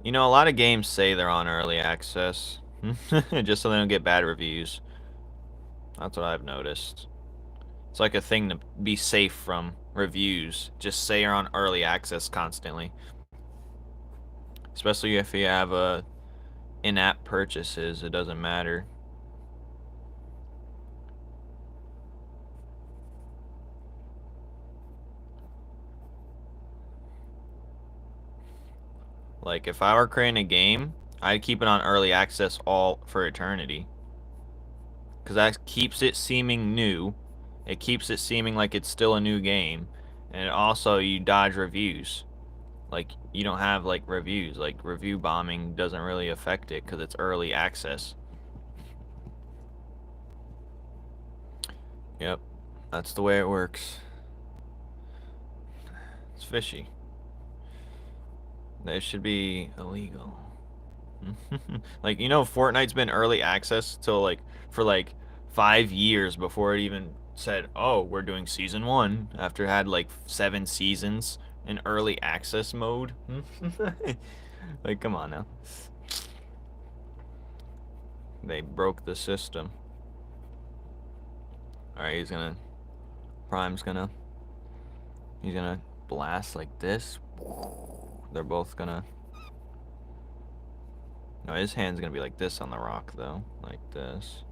You know, a lot of games say they're on early access. Just so they don't get bad reviews. That's what I've noticed. It's like a thing to be safe from reviews. Just say you're on early access constantly. Especially if you have in-app purchases, it doesn't matter. Like, if I were creating a game, I'd keep it on early access all for eternity. Because that keeps it seeming new. It keeps it seeming like it's still a new game. And also, you dodge reviews. Like, you don't have, like, reviews. Like, review bombing doesn't really affect it because it's early access. Yep. That's the way it works. It's fishy. That should be illegal. Like, you know, Fortnite's been early access till, like, for, like, 5 years before it even said, oh, we're doing season 1 after it had, like, 7 seasons in early access mode. Like, come on now. They broke the system. Alright, he's gonna... Prime's gonna... He's gonna blast like this. They're both gonna... No, his hand's gonna be like this on the rock, though. Like this.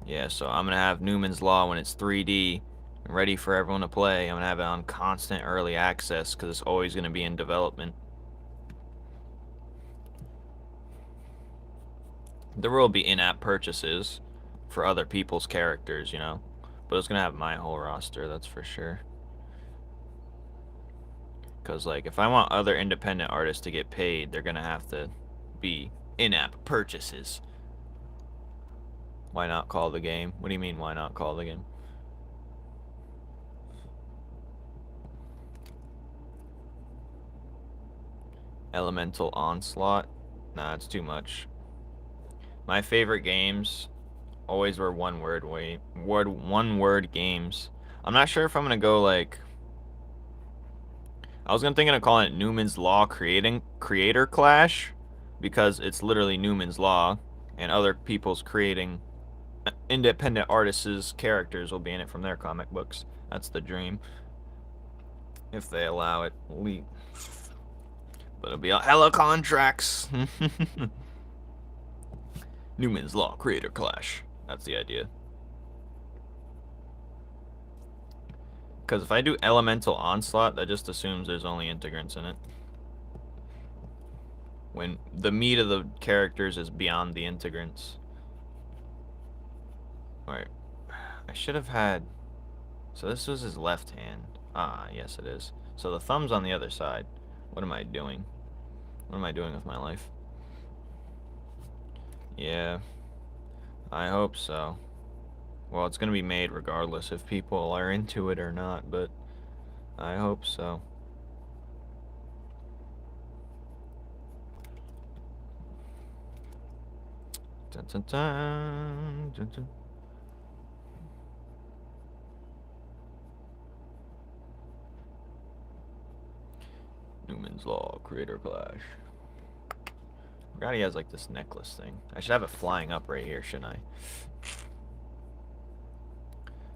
Yeah, so I'm gonna have Newman's Law when it's 3D, ready for everyone to play. I'm gonna have it on constant early access, because it's always gonna be in development. There will be in-app purchases for other people's characters, you know. But it's gonna have my whole roster, that's for sure. Because, like, if I want other independent artists to get paid, they're gonna have to be in-app purchases. Why not call the game? What do you mean, why not call the game? Elemental Onslaught? Nah, it's too much. My favorite games always were one-word games. I'm not sure if I'm gonna go, like... I was thinking of calling it Newman's Law Creator Clash, because it's literally Newman's Law, and other people's creating independent artists' characters will be in it from their comic books. That's the dream. If they allow it. But it'll be a hella contracts. Newman's Law Creator Clash. That's the idea. Because if I do Elemental Onslaught, that just assumes there's only integrants in it. When the meat of the characters is beyond the integrants. Alright. I should have had... So this was his left hand. Ah, yes it is. So the thumb's on the other side. What am I doing? What am I doing with my life? Yeah. I hope so. Well, it's gonna be made regardless if people are into it or not, but I hope so. Dun, dun, dun, dun, dun. Newman's Law Creator Clash. I forgot he has like this necklace thing. I should have it flying up right here, shouldn't I?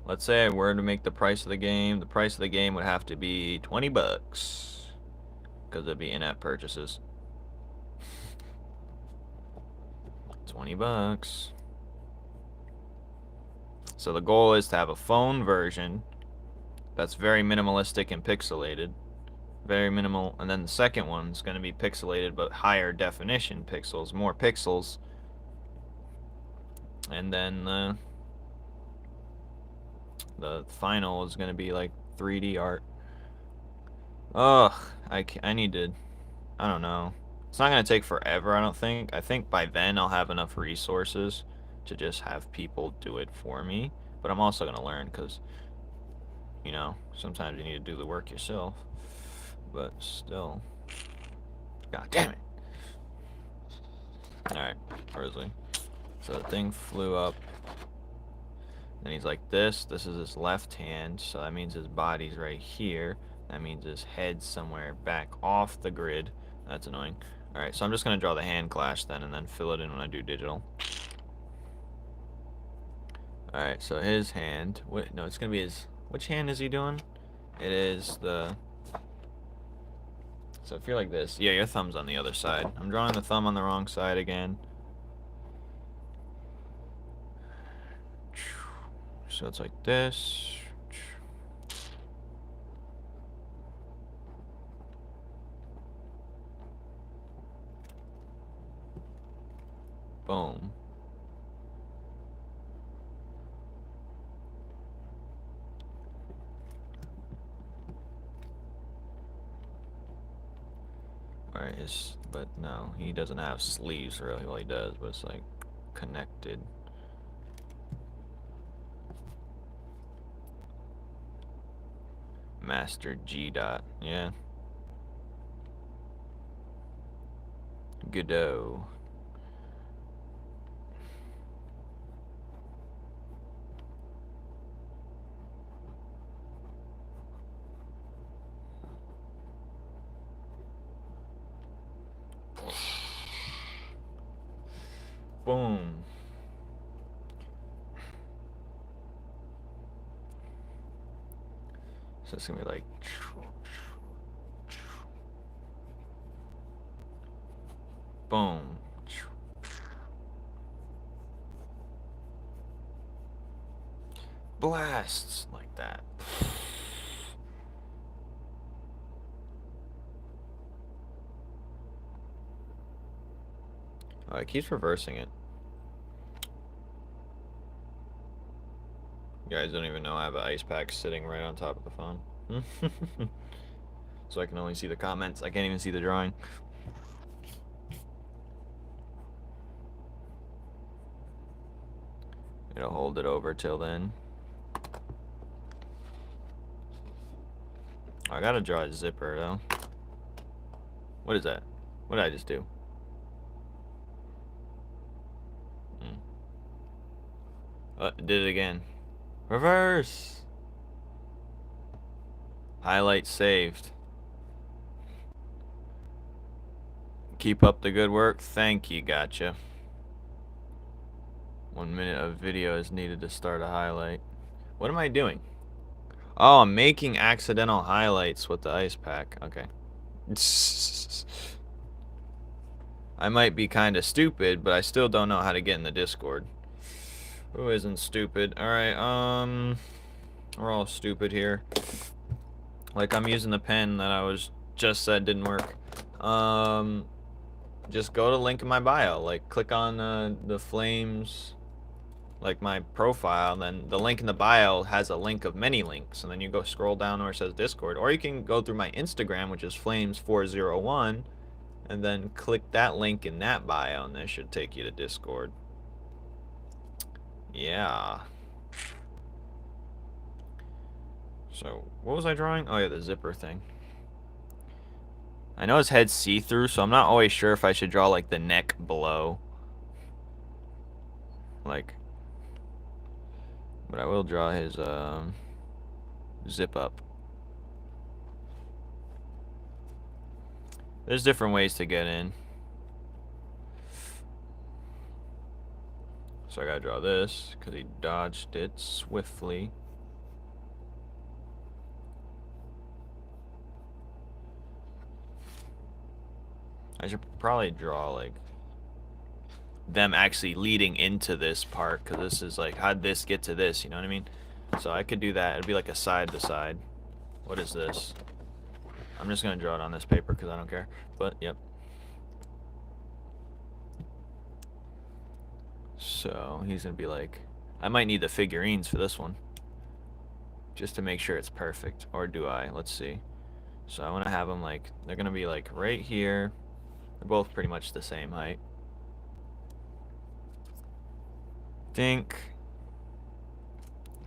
Let's say I were to make the price of the game. The price of the game would have to be 20 bucks. Because it'd be in-app purchases. 20 bucks. So the goal is to have a phone version that's very minimalistic and pixelated. Very minimal. And then the second one's going to be pixelated but higher definition pixels. More pixels. And then the final is going to be like 3D art. Ugh. I need to... I don't know. It's not going to take forever, I don't think. I think by then I'll have enough resources to just have people do it for me. But I'm also going to learn because, you know, sometimes you need to do the work yourself. But still. God damn it. Alright, where is he? So the thing flew up. Then he's like this. This is his left hand. So that means his body's right here. That means his head's somewhere back off the grid. That's annoying. Alright, so I'm just going to draw the hand clash then and then fill it in when I do digital. Alright, so his hand... Wait, no, it's going to be his... Which hand is he doing? It is the... So if you're like this... Yeah, your thumb's on the other side. I'm drawing the thumb on the wrong side again. So it's like this. Boom. Alright, but no, he doesn't have sleeves really. Well, he does, but it's like connected. Master G dot, yeah. Godot. Boom. So it's gonna be like boom. Blasts like that. Oh, it keeps reversing it. You guys don't even know I have an ice pack sitting right on top of the phone. So I can only see the comments. I can't even see the drawing. It'll hold it over till then. I gotta draw a zipper though. What is that? What did I just do? Did it again. Reverse! Highlight saved. Keep up the good work. Thank you, gotcha. 1 minute of video is needed to start a highlight. What am I doing? Oh, I'm making accidental highlights with the ice pack. Okay. I might be kind of stupid, but I still don't know how to get in the Discord. Who isn't stupid? Alright, we're all stupid here. Like, I'm using the pen that I was just said didn't work. Just go to link in my bio. Like, click on the Flames, like my profile, and then the link in the bio has a link of many links, and then you go scroll down where it says Discord, or you can go through my Instagram, which is Flames401, and then click that link in that bio, and that should take you to Discord. Yeah. So, what was I drawing? Oh yeah, the zipper thing. I know his head's see-through, so I'm not always sure if I should draw, like, the neck below. Like, but I will draw his, zip up. There's different ways to get in. So I gotta draw this, because he dodged it swiftly. I should probably draw, like, them actually leading into this part, because this is like, how'd this get to this, you know what I mean? So I could do that. It'd be like a side to side. What is this? I'm just gonna draw it on this paper because I don't care. But yep. So he's gonna be like, I might need the figurines for this one, just to make sure it's perfect. Or do I? Let's see. So I want to have them like, they're gonna be like right here. They're both pretty much the same height. Think.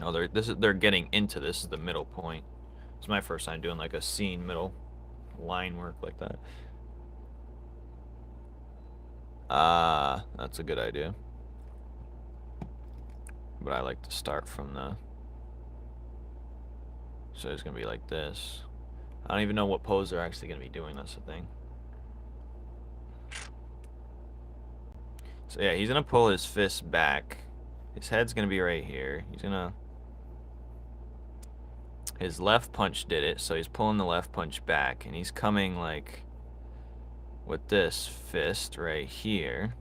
No, they're getting into this is the middle point. It's my first time doing like a scene middle line work like that. That's a good idea. But I like to start from the. So it's gonna be like this. I don't even know what pose they're actually gonna be doing. That's the thing. So yeah, he's gonna pull his fist back. His head's gonna be right here. He's gonna. His left punch did it, so he's pulling the left punch back, and he's coming like with this fist right here.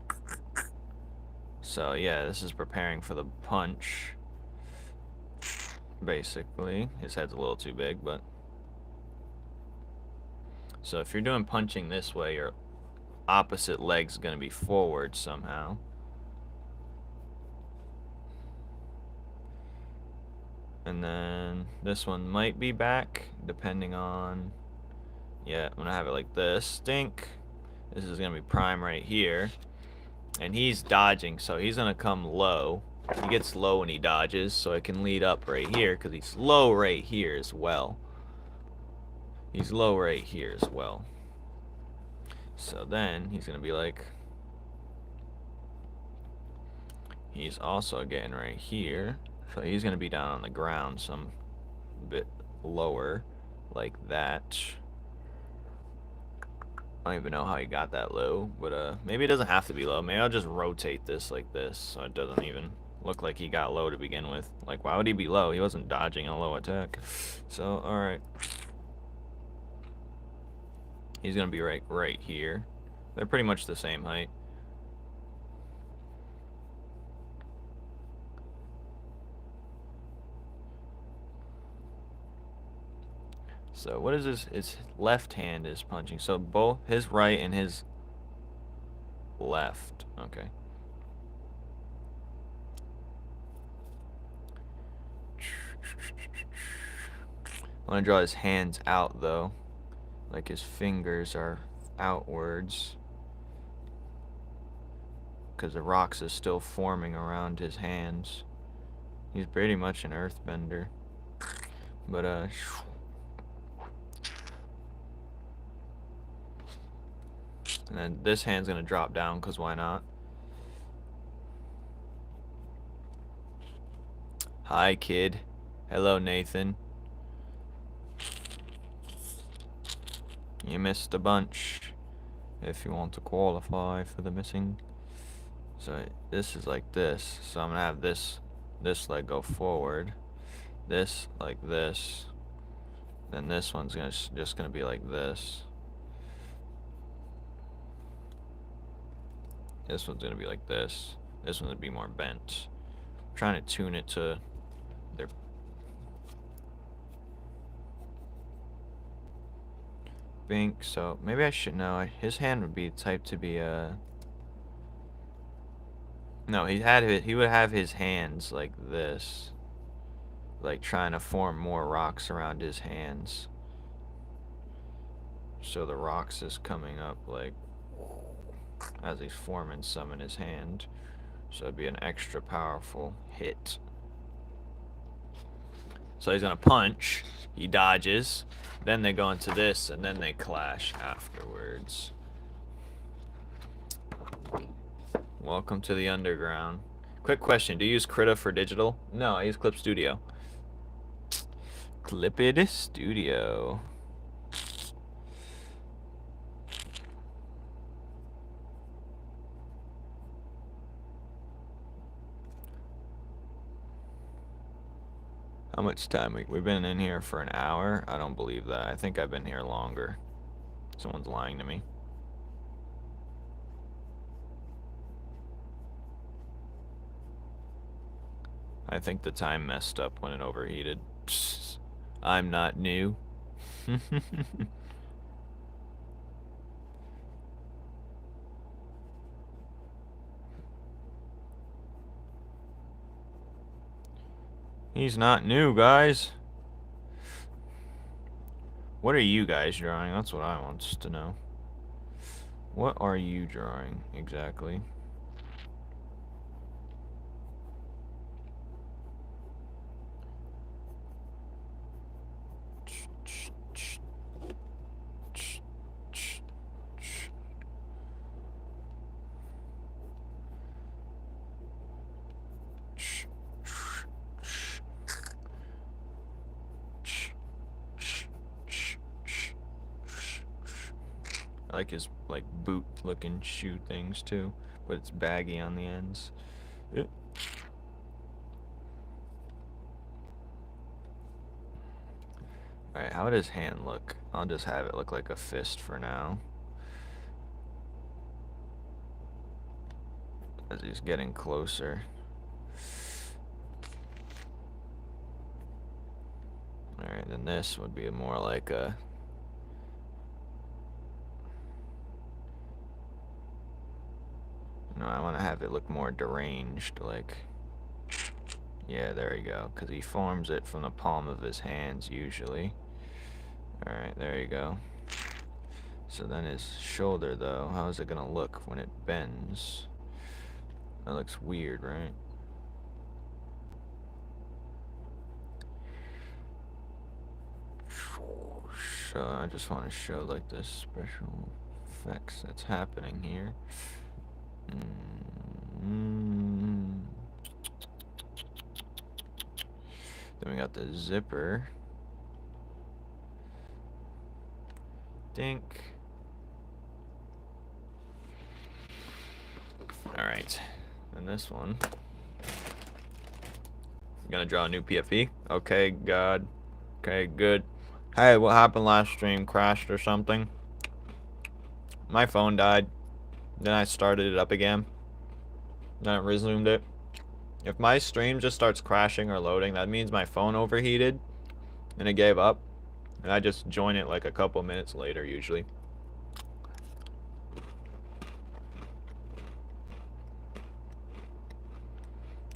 So yeah, this is preparing for the punch. Basically, his head's a little too big, but. So if you're doing punching this way, your opposite leg's gonna be forward somehow. And then this one might be back, depending on. Yeah, I'm gonna have it like this. Stink. This is gonna be prime right here. And he's dodging, so he's gonna come low. He gets low when he dodges, so it can lead up right here, because he's low right here as well. He's low right here as well. So then he's gonna be like. He's also getting right here. So he's gonna be down on the ground some bit lower, like that. I don't even know how he got that low, but maybe it doesn't have to be low. Maybe I'll just rotate this like this so it doesn't even look like he got low to begin with. Like, why would he be low? He wasn't dodging a low attack. So, alright. He's gonna be right here. They're pretty much the same height. So what is this? His left hand is punching. So both his right and his left. Okay. I want to draw his hands out though. Like his fingers are outwards. Because the rocks is still forming around his hands. He's pretty much an earthbender. But and then this hand's gonna drop down, cause why not? Hi, kid. Hello, Nathan. You missed a bunch. If you want to qualify for the missing. So this is like this. So I'm gonna have this leg go forward. This like this. Then this one's just gonna be like this. This one's gonna be like this. This one's gonna be more bent. I'm trying to tune it to their. Bink. So maybe I should know. His hand would be typed to be No, he would have his hands like this. Like trying to form more rocks around his hands. So the rocks is coming up like as he's forming some in his hand. So it'd be an extra powerful hit. So he's gonna punch, he dodges, then they go into this, and then they clash afterwards. Welcome to the underground. Quick question, do you use Krita for digital? No, I use Clip Studio. Clipid Studio. How much time? We've been in here for an hour? I don't believe that. I think I've been here longer. Someone's lying to me. I think the time messed up when it overheated. Psst, I'm not new. He's not new, guys. What are you guys drawing? That's what I want to know. What are you drawing exactly? I like his like boot looking shoe things too, but it's baggy on the ends. Alright, how would his hand look? I'll just have it look like a fist for now. As he's getting closer. Alright, then this would be more like a... No, I want to have it look more deranged, like... Yeah, there you go, because he forms it from the palm of his hands, usually. Alright, there you go. So then his shoulder, though, how is it going to look when it bends? That looks weird, right? So I just want to show, like, the special effects that's happening here. Then we got the zipper. Dink. Alright. And this one. I'm gonna draw a new PFE. Okay, God. Okay, good. Hey, what happened last stream? Crashed or something? My phone died. Then I started it up again. Then I resumed it. If my stream just starts crashing or loading, that means my phone overheated and it gave up. And I just join it like a couple minutes later usually.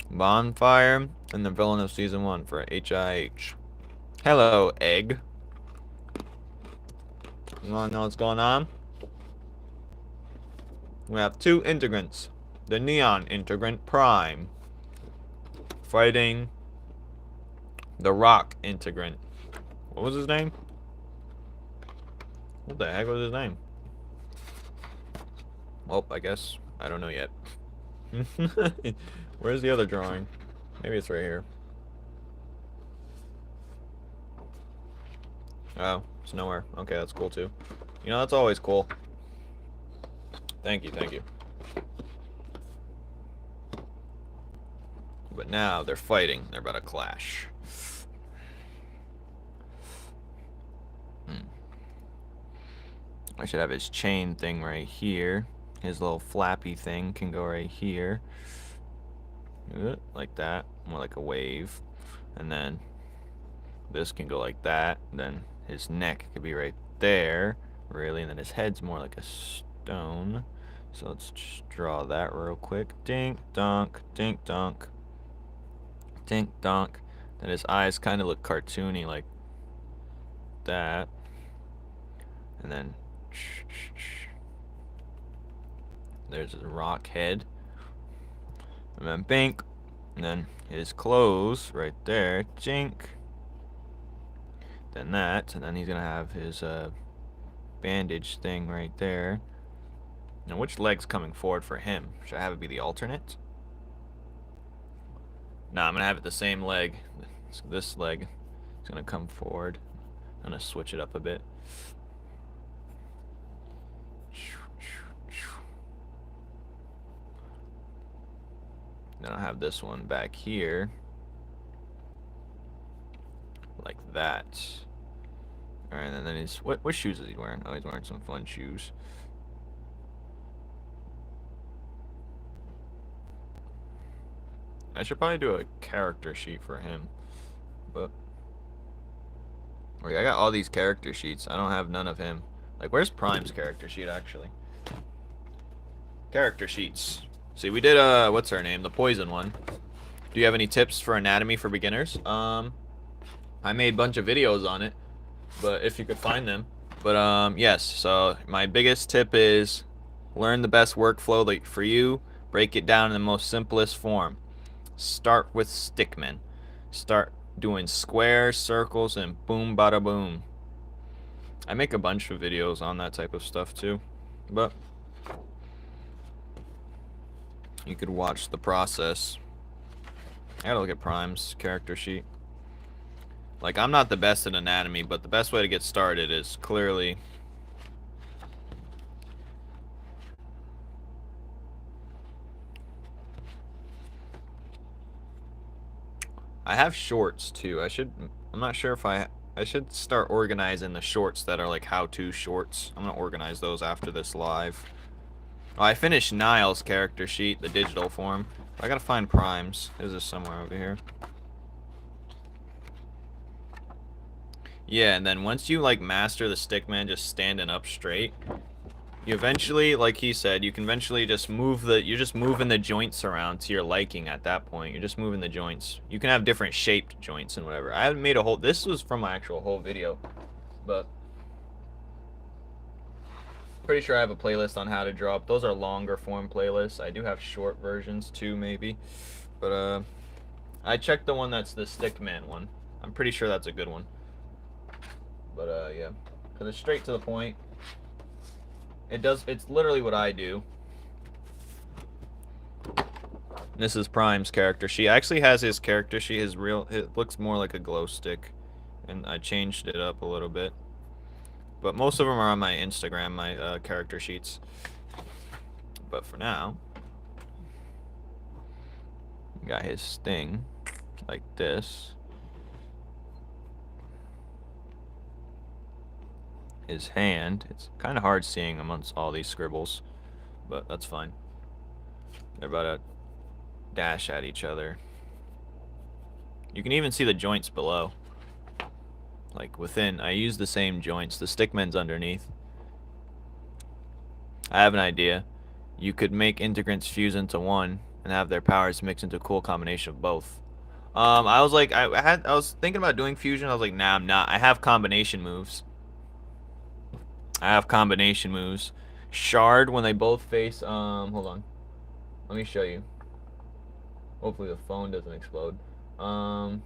Bonfire and the Villainous Season 1 for HIH. Hello, Egg. You wanna know what's going on? We have two Integrants. The Neon Integrant Prime fighting the Rock Integrant. What was his name? What the heck was his name? Well, I guess I don't know yet. Where's the other drawing? Maybe it's right here. Oh, it's nowhere. Okay, that's cool too. You know, that's always cool. Thank you, thank you. But now they're fighting. They're about to clash. I should have his chain thing right here. His little flappy thing can go right here. Like that. More like a wave. And then this can go like that. Then his neck could be right there. Really. And then his head's more like a stone. So let's just draw that real quick. Dink, dunk, dink, dunk. Dink, dunk. Then his eyes kind of look cartoony like that. And then there's his rock head. And then bink. And then his clothes right there. Jink. Then that. And then he's going to have his bandage thing right there. Now, which leg's coming forward for him? Should I have it be the alternate? Nah, I'm going to have it the same leg. So this leg is going to come forward. I'm going to switch it up a bit. Then I'll have this one back here. Like that. Alright, and then he's... What shoes is he wearing? Oh, he's wearing some fun shoes. I should probably do a character sheet for him. But... Wait, I got all these character sheets. I don't have none of him. Like, where's Prime's character sheet, actually? Character sheets. See, we did, what's her name? The poison one. Do you have any tips for anatomy for beginners? I made a bunch of videos on it, but if you could find them. But, yes, so my biggest tip is learn the best workflow for you. Break it down in the most simplest form. Start with stickmen. Start doing squares, circles, and boom, bada boom. I make a bunch of videos on that type of stuff, too. But... you could watch the process. I gotta look at Prime's character sheet. Like, I'm not the best at anatomy, but the best way to get started is clearly... I have shorts, too. I'm not sure if I should start organizing the shorts that are like how-to shorts. I'm gonna organize those after this live. Oh, I finished Niall's character sheet, the digital form. I gotta find Prime's. Is this somewhere over here? Yeah, and then once you like master the stickman just standing up straight, you eventually, like he said, you can eventually just move you're just moving the joints around to your liking at that point. You're just moving the joints. You can have different shaped joints and whatever. I haven't made a whole, this was from my actual whole video, but pretty sure I have a playlist on how to draw up. Those are longer form playlists. I do have short versions too, maybe. But I checked the one that's the stickman one. I'm pretty sure that's a good one. But yeah, because it's straight to the point. It's literally what I do. This is Prime's character sheet. Actually has his character sheet, it looks more like a glow stick. And I changed it up a little bit. But most of them are on my Instagram, my character sheets. But for now, Got his sting, like this. His hand. It's kind of hard seeing amongst all these scribbles, but that's fine. They're about to dash at each other. You can even see the joints below. Like within, I use the same joints. The stickman's underneath. I have an idea. You could make integrants fuse into one and have their powers mix into a cool combination of both. I was like, I was thinking about doing fusion. I was like, nah, I'm not. I have combination moves. Shard when they both face. Hold on. Let me show you. Hopefully the phone doesn't explode. So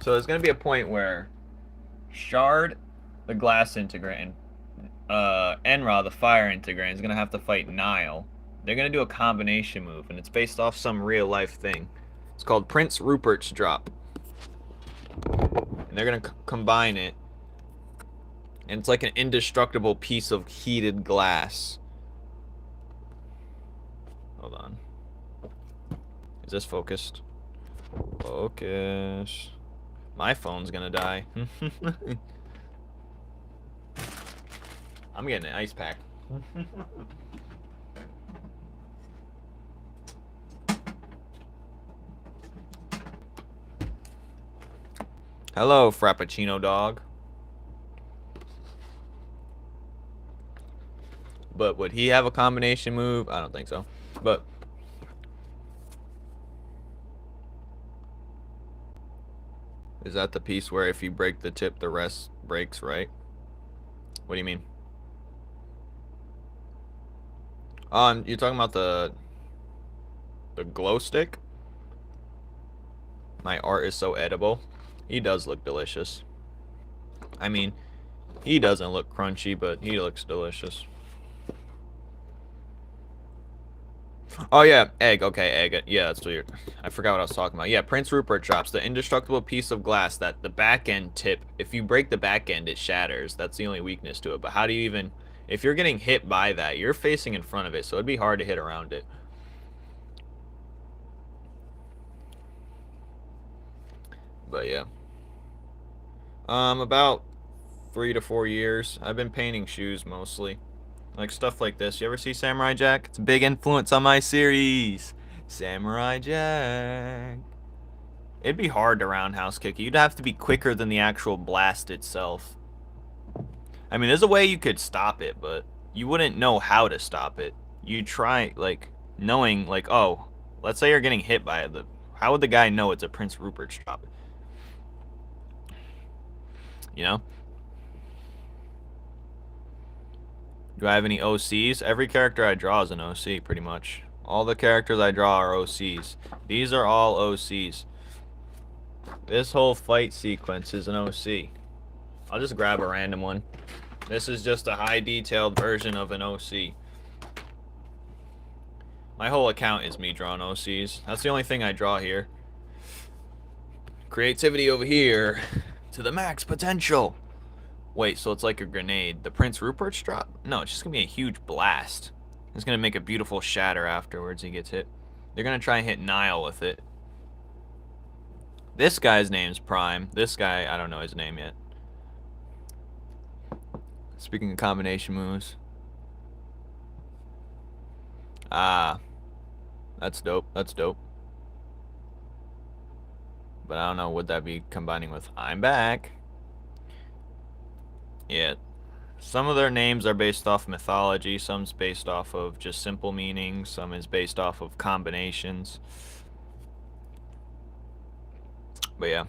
there's gonna be a point where Shard, the glass integrant, and Enra, the fire integrant, is gonna have to fight Nile. They're gonna do a combination move, and it's based off some real life thing. It's called Prince Rupert's Drop, and they're gonna combine it, and it's like an indestructible piece of heated glass. Hold on. Is this focused? Focus. My phone's gonna die. I'm getting an ice pack. Hello, Frappuccino dog. But would he have a combination move? I don't think so. But is that the piece where if you break the tip, the rest breaks, right? What do you mean? You're talking about the glow stick? My art is so edible. He does look delicious. I mean, he doesn't look crunchy, but he looks delicious. Oh yeah, egg. Okay, egg. Yeah, that's weird. I forgot what I was talking about. Yeah, Prince Rupert drops the indestructible piece of glass that the back end tip. If you break the back end, it shatters. That's the only weakness to it. But how do you even? If you're getting hit by that, you're facing in front of it, so it'd be hard to hit around it. But yeah. About 3 to 4 years. I've been painting shoes mostly. Like stuff like this. You ever see Samurai Jack? It's a big influence on my series. Samurai Jack. It'd be hard to roundhouse kick. You'd have to be quicker than the actual blast itself. I mean, there's a way you could stop it, but you wouldn't know how to stop it. You'd try, like, knowing, like, oh, let's say you're getting hit by it. How would the guy know it's a Prince Rupert's drop? You know? Do I have any OCs? Every character I draw is an OC, pretty much. All the characters I draw are OCs. These are all OCs. This whole fight sequence is an OC. I'll just grab a random one. This is just a high detailed version of an OC. My whole account is me drawing OCs. That's the only thing I draw here. Creativity over here to the max potential. Wait, so it's like a grenade. The Prince Rupert's drop? No, it's just gonna be a huge blast. It's gonna make a beautiful shatter afterwards he gets hit. They're gonna try and hit Nile with it. This guy's name's Prime. This guy, I don't know his name yet. Speaking of combination moves. Ah. That's dope. That's dope. But I don't know, would that be combining with I'm back? Yeah. Some of their names are based off mythology, some's based off of just simple meanings, some is based off of combinations. But yeah.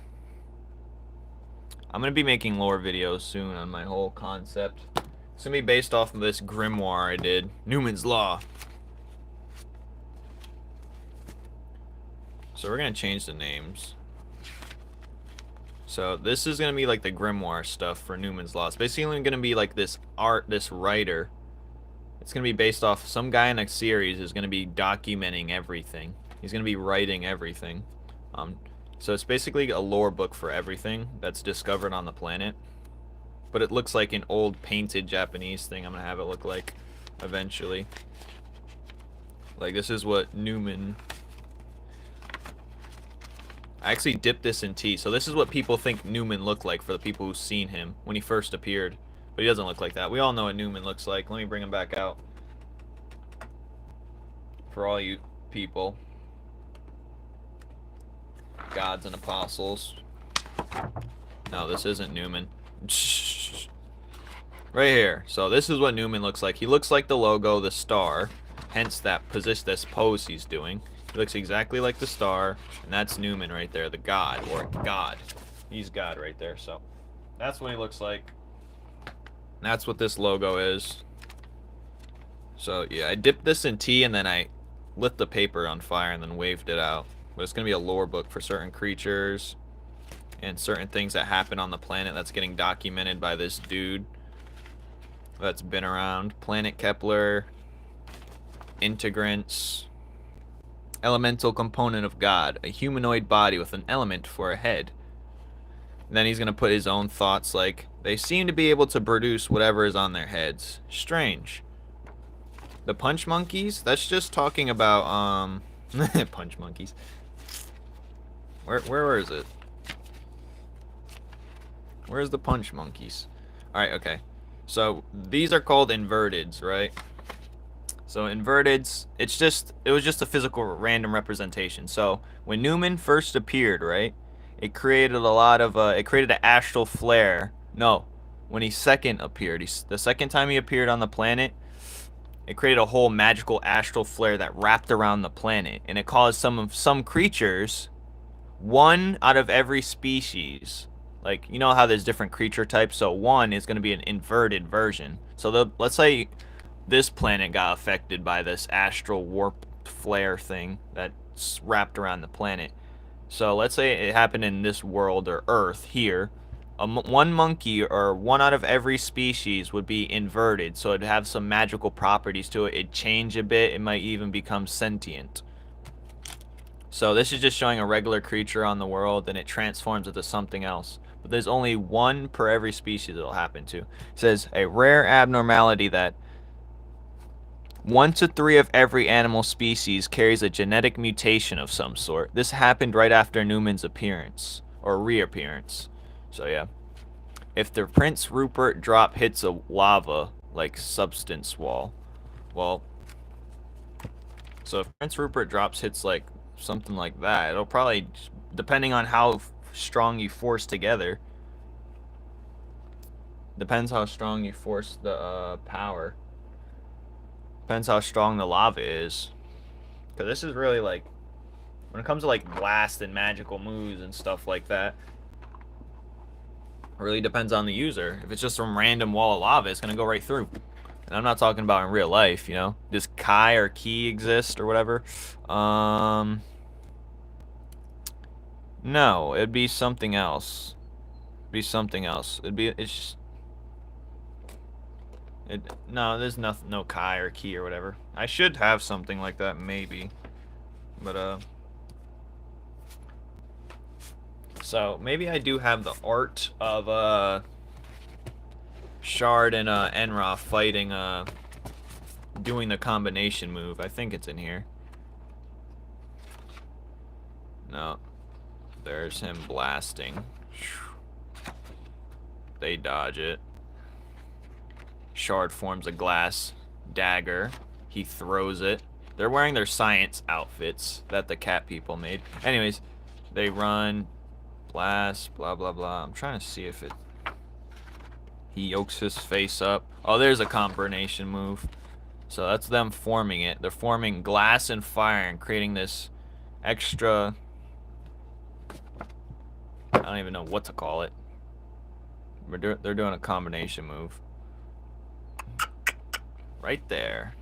I'm going to be making lore videos soon on my whole concept. It's going to be based off of this grimoire I did, Numen's Law. So we're going to change the names. So this is going to be like the grimoire stuff for Numen's Law. It's basically going to be like this writer. It's going to be based off some guy in a series is going to be documenting everything. He's going to be writing everything. So it's basically a lore book for everything that's discovered on the planet. But it looks like an old painted Japanese thing I'm going to have it look like eventually. Like this is what Numen I actually dipped this in tea. So this is what people think Numen looked like for the people who've seen him when he first appeared. But he doesn't look like that. We all know what Numen looks like. Let me bring him back out. For all you people. Gods and apostles. No, this isn't Numen. Right here. So this is what Numen looks like. He looks like the logo, the star. Hence that position, this pose he's doing. He looks exactly like the star, and that's Numen right there, the god, or God. He's God right there, so that's what he looks like. That's what this logo is. So yeah, I dipped this in tea, and then I lit the paper on fire and then waved it out. But it's going to be a lore book for certain creatures and certain things that happen on the planet that's getting documented by this dude that's been around. Planet Kepler, Integrants, elemental component of God, a humanoid body with an element for a head. And then he's going to put his own thoughts like, they seem to be able to produce whatever is on their heads. Strange. The punch monkeys? That's just talking about, punch monkeys. Where is it? Where's the punch monkeys? Alright, okay. So, these are called inverteds, right? So, inverteds, it was just a physical random representation. So, when Numen first appeared, right? It created a lot of, it created an astral flare. No, when he second appeared, the second time he appeared on the planet, it created a whole magical astral flare that wrapped around the planet. And it caused some creatures, one out of every species, like, you know how there's different creature types, so one is going to be an inverted version. So let's say this planet got affected by this astral warp flare thing that's wrapped around the planet. So let's say it happened in this world, or Earth here. One monkey, or one out of every species, would be inverted, so it'd have some magical properties to it. It'd change a bit. It might even become sentient. So this is just showing a regular creature on the world, and it transforms into something else. But there's only one per every species it'll happen to. It says, a rare abnormality that 1 to 3 of every animal species carries a genetic mutation of some sort. This happened right after Numen's appearance, or reappearance. So yeah. If the Prince Rupert drop hits a lava, like substance wall, well, so if Prince Rupert drops hits like something like that, it'll probably, depending on how strong you force together, depends how strong you force the power, depends how strong the lava is, because this is really like, when it comes to like blast and magical moves and stuff like that, it really depends on the user. If it's just some random wall of lava, it's gonna go right through. And I'm not talking about in real life, you know. Does Kai or Ki exist or whatever? No, it'd be something else. It'd be something else. No, there's nothing, no Kai or Ki or whatever. I should have something like that, maybe. But, so, maybe I do have the art of, Shard and, Enra fighting, doing the combination move. I think it's in here. No. There's him blasting. They dodge it. Shard forms a glass dagger. He throws it. They're wearing their science outfits that the cat people made. Anyways, they run, blast, blah, blah, blah. I'm trying to see if it... He yokes his face up. Oh, there's a combination move. So that's them forming it. They're forming glass and fire and creating this extra... I don't even know what to call it. They're doing a combination move. Right there.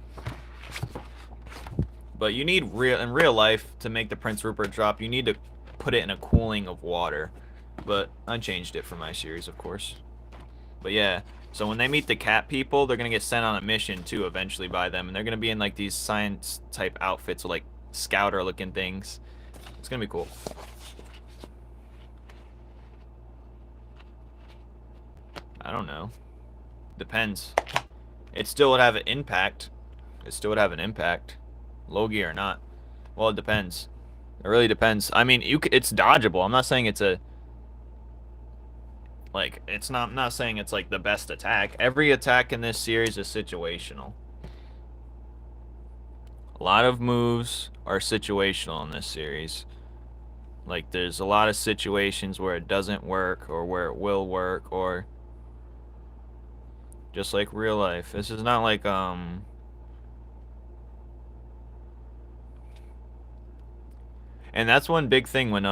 But you need in real life to make the Prince Rupert drop, you need to put it in a cooling of water. But I changed it for my series, of course. But yeah, so when they meet the cat people, they're gonna get sent on a mission too eventually by them, and they're gonna be in like these science type outfits, like scouter looking things. It's gonna be cool. I don't know. Depends. It still would have an impact. It still would have an impact. Logi or not. Well, it depends. It really depends. I mean, it's dodgeable. I'm not saying it's a like it's not. I'm not saying it's like the best attack. Every attack in this series is situational. A lot of moves are situational in this series. Like there's a lot of situations where it doesn't work or where it will work, or just like real life. This is not like and that's one big thing when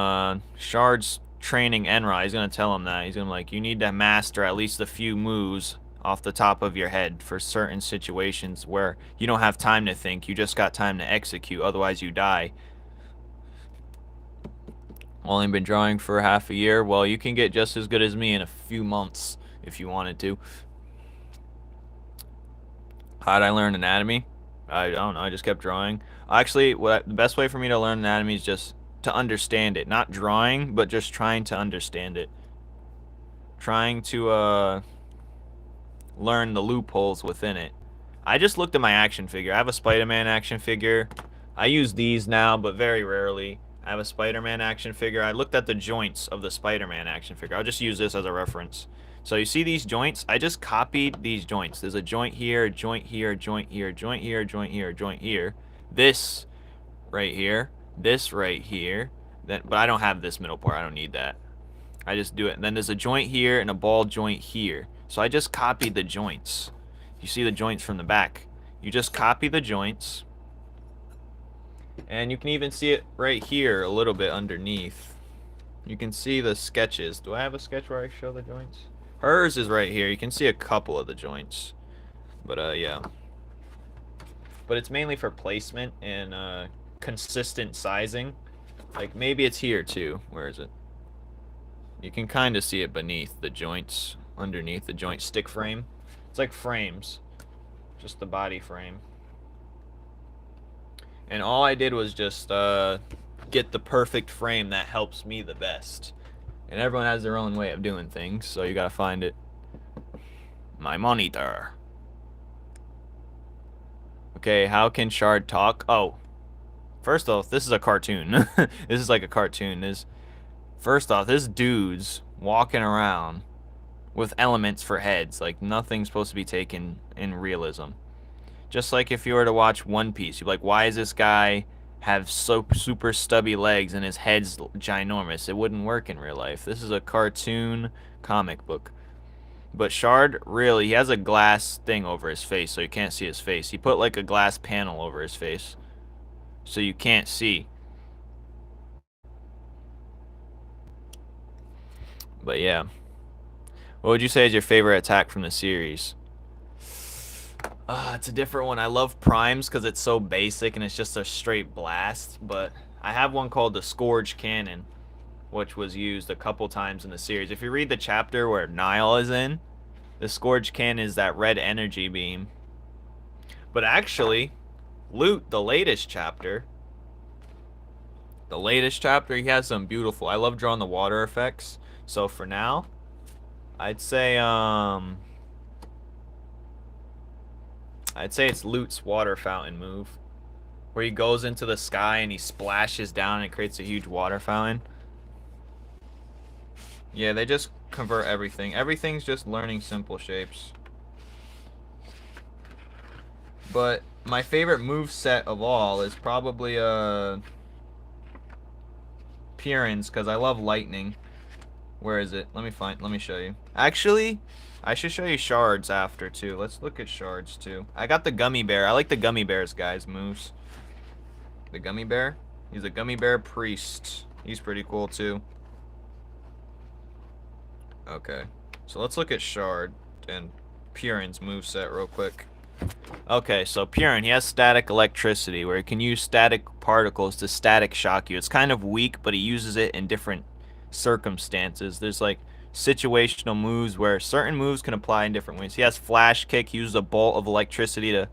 Shard's training Enra. He's gonna tell him that. He's gonna be like, you need to master at least a few moves off the top of your head for certain situations where you don't have time to think, you just got time to execute, otherwise you die. Only been drawing for half a year. Well, you can get just as good as me in a few months if you wanted to. How'd I learn anatomy? I don't know, I just kept drawing. Actually, the best way for me to learn anatomy is just to understand it. Not drawing, but just trying to understand it. Trying to learn the loopholes within it. I just looked at my action figure. I have a Spider-Man action figure. I use these now, but very rarely. I have a Spider-Man action figure. I looked at the joints of the Spider-Man action figure. I'll just use this as a reference. So you see these joints? I just copied these joints. There's a joint here, a joint here, a joint here, a joint here, a joint here, a joint here. This right here, this right here. Then, but I don't have this middle part. I don't need that. I just do it. And then there's a joint here and a ball joint here. So I just copied the joints. You see the joints from the back. You just copy the joints. And you can even see it right here a little bit underneath. You can see the sketches. Do I have a sketch where I show the joints? Hers is right here. You can see a couple of the joints. But yeah. But it's mainly for placement and consistent sizing. Like maybe it's here too. Where is it? You can kind of see it beneath the joints, underneath the joint stick frame. It's like frames, just the body frame. And all I did was just get the perfect frame that helps me the best. And everyone has their own way of doing things, so you gotta find it. My monitor. Okay, how can Shard talk? Oh, first off, this is a cartoon. This is like a cartoon. First off, this dude's walking around with elements for heads. Like, nothing's supposed to be taken in realism. Just like if you were to watch One Piece, you'd be like, why does this guy have so super stubby legs and his head's ginormous? It wouldn't work in real life. This is a cartoon comic book. But Shard, really, he has a glass thing over his face, so you can't see his face. He put like a glass panel over his face, so you can't see. But yeah. What would you say is your favorite attack from the series? It's a different one. I love Primes because it's so basic and it's just a straight blast. But I have one called the Scourge Cannon, which was used a couple times in the series. If you read the chapter where Nile is in, the Scourge Cannon is that red energy beam. But actually, Loot, the latest chapter, he has some beautiful... I love drawing the water effects. So for now, I'd say it's Loot's water fountain move, where he goes into the sky and he splashes down and it creates a huge water fountain. Yeah, they just convert everything. Everything's just learning simple shapes. But my favorite move set of all is probably Piran's, because I love lightning. Where is it? Let me show you. Actually, I should show you Shards after too. Let's look at Shards too. I got the Gummy Bear. I like the Gummy Bear's guys moves. The Gummy Bear? He's a Gummy Bear priest. He's pretty cool too. Okay. So let's look at Shard and Piran's moveset real quick. Okay, so Piran, he has static electricity, where he can use static particles to static shock you. It's kind of weak, but he uses it in different circumstances. There's like situational moves where certain moves can apply in different ways. He has Flash Kick. He uses a bolt of electricity to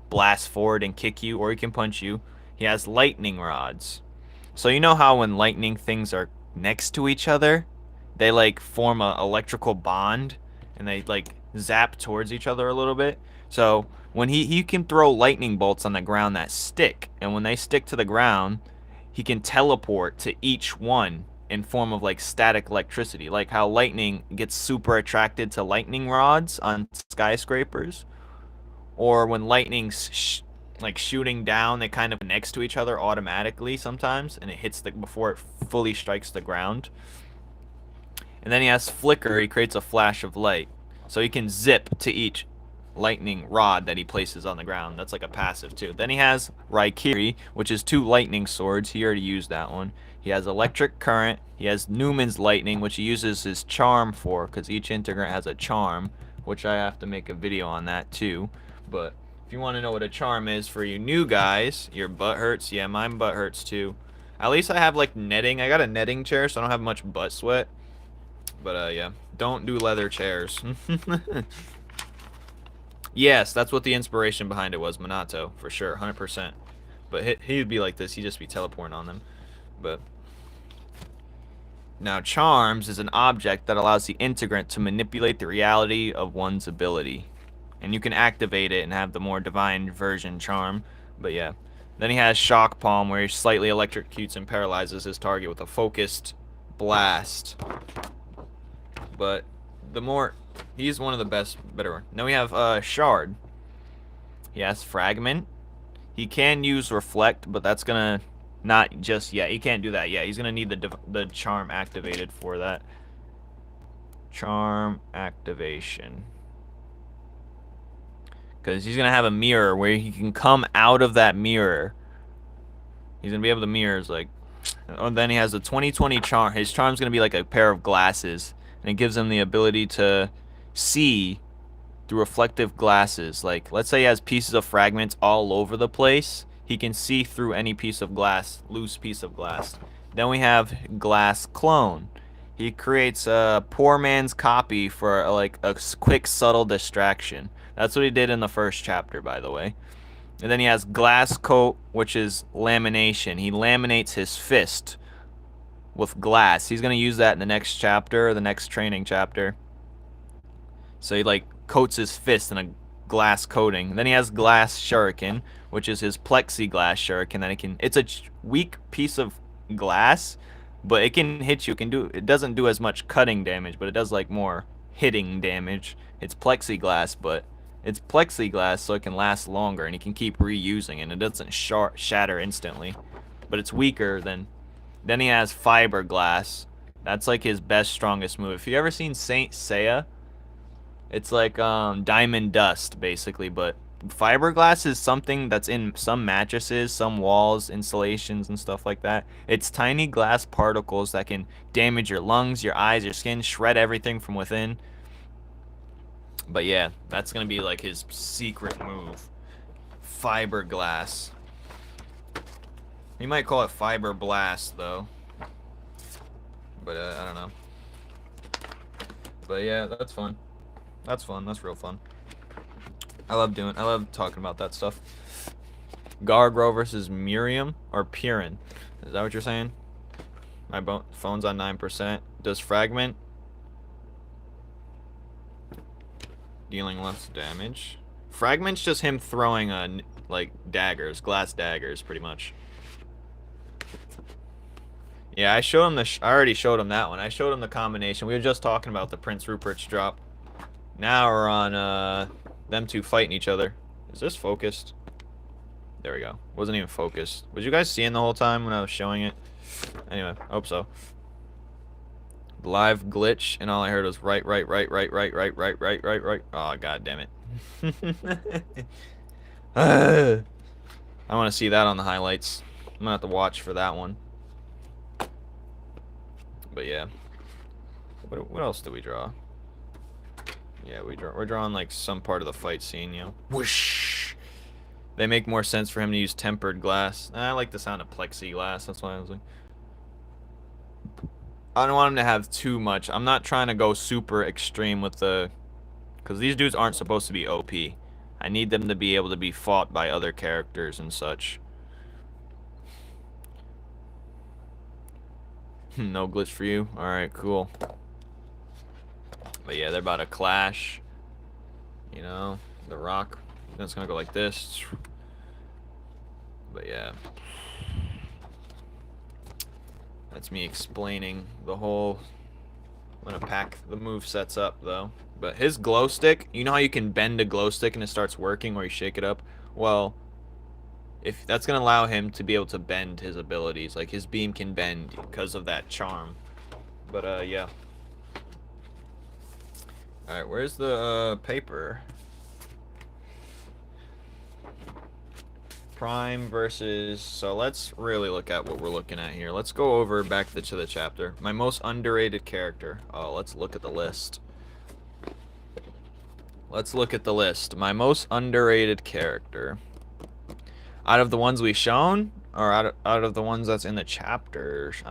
blast forward and kick you, or he can punch you. He has Lightning Rods. So you know how when lightning things are next to each other, they like form a electrical bond and they like zap towards each other a little bit? So when he can throw lightning bolts on the ground that stick, and when they stick to the ground, he can teleport to each one in form of like static electricity, like how lightning gets super attracted to lightning rods on skyscrapers, or when lightning's like shooting down, they kind of connects to each other automatically sometimes, and it hits the before it fully strikes the ground. And then he has flicker. He creates a flash of light, so he can zip to each lightning rod that he places on the ground. That's like a passive too. Then he has Raikiri, which is 2 lightning swords. He already used that one. He has electric current. He has Numen's lightning, which he uses his charm for, because each integrant has a charm, which I have to make a video on that too. But if you want to know what a charm is for you new guys, your butt hurts. Yeah, my butt hurts too. At least I have like netting. I got a netting chair, so I don't have much butt sweat. But yeah, don't do leather chairs. Yes, that's what the inspiration behind it was, Minato, for sure, 100%. But he'd be like this, he'd just be teleporting on them. But now charms is an object that allows the integrant to manipulate the reality of one's ability. And you can activate it and have the more divine version charm. But yeah. Then he has Shock Palm, where he slightly electrocutes and paralyzes his target with a focused blast. But the more, he's one of the better. Now we have Shard. He has Fragment. He can use Reflect, but that's gonna not just yet. He can't do that yet. He's gonna need the charm activated for that. Charm activation. Because he's gonna have a mirror where he can come out of that mirror. He's gonna be able to mirrors like. And then he has a 20/20 charm. His charm's gonna be like a pair of glasses. And it gives him the ability to see through reflective glasses. Like, let's say he has pieces of fragments all over the place. He can see through any piece of glass, loose piece of glass. Then we have Glass Clone. He creates a poor man's copy for like a quick, subtle distraction. That's what he did in the first chapter, by the way. And then he has Glass Coat, which is lamination. He laminates his fist with glass. He's gonna use that in the next chapter, the next training chapter. So he like coats his fist in a glass coating. Then he has Glass Shuriken, which is his plexiglass shuriken that it can. It's a weak piece of glass, but it can hit you. It doesn't do as much cutting damage, but it does like more hitting damage. It's plexiglass, but it's plexiglass, so it can last longer and you can keep reusing it. And it doesn't shatter instantly, but it's weaker than. Then he has Fiberglass. That's like his best, strongest move. If you ever seen Saint Seiya, it's like diamond dust, basically. But Fiberglass is something that's in some mattresses, some walls, installations, and stuff like that. It's tiny glass particles that can damage your lungs, your eyes, your skin, shred everything from within. But yeah, that's going to be like his secret move. Fiberglass. He might call it Fiber Blast, though. But, I don't know. But, yeah, that's fun. That's fun. That's real fun. I love talking about that stuff. Gargro versus Miriam or Piran. Is that what you're saying? My phone's on 9%. Does Fragment dealing less damage? Fragment's just him throwing like daggers, glass daggers, pretty much. Yeah, I showed him I already showed him that one. I showed him the combination. We were just talking about the Prince Rupert's drop. Now we're on them two fighting each other. Is this focused? There we go. Wasn't even focused. Was you guys seeing the whole time when I was showing it? Anyway, I hope so. Live glitch, and all I heard was right. Oh, god damn it. I want to see that on the highlights. I'm gonna have to watch for that one. But yeah. What else do we draw? Yeah, we're drawing like some part of the fight scene, you know. Whoosh! They make more sense for him to use tempered glass. I like the sound of plexiglass, that's why I was like. I don't want him to have too much. I'm not trying to go super extreme with the... Because these dudes aren't supposed to be OP. I need them to be able to be fought by other characters and such. No glitch for you? Alright, cool. But yeah, they're about to clash. You know, the rock. It's gonna go like this. But yeah. That's me explaining the whole... I'm gonna pack the movesets up, though. But his glow stick, you know how you can bend a glow stick and it starts working where you shake it up? Well, if that's gonna allow him to be able to bend his abilities. Like, his beam can bend because of that charm. But, yeah. Alright, where's the, paper? Prime versus... So let's really look at what we're looking at here. Let's go over back to the chapter. My most underrated character. Oh, let's look at the list. Let's look at the list. My most underrated character. Out of the ones we've shown? Or out of the ones that's in the chapters?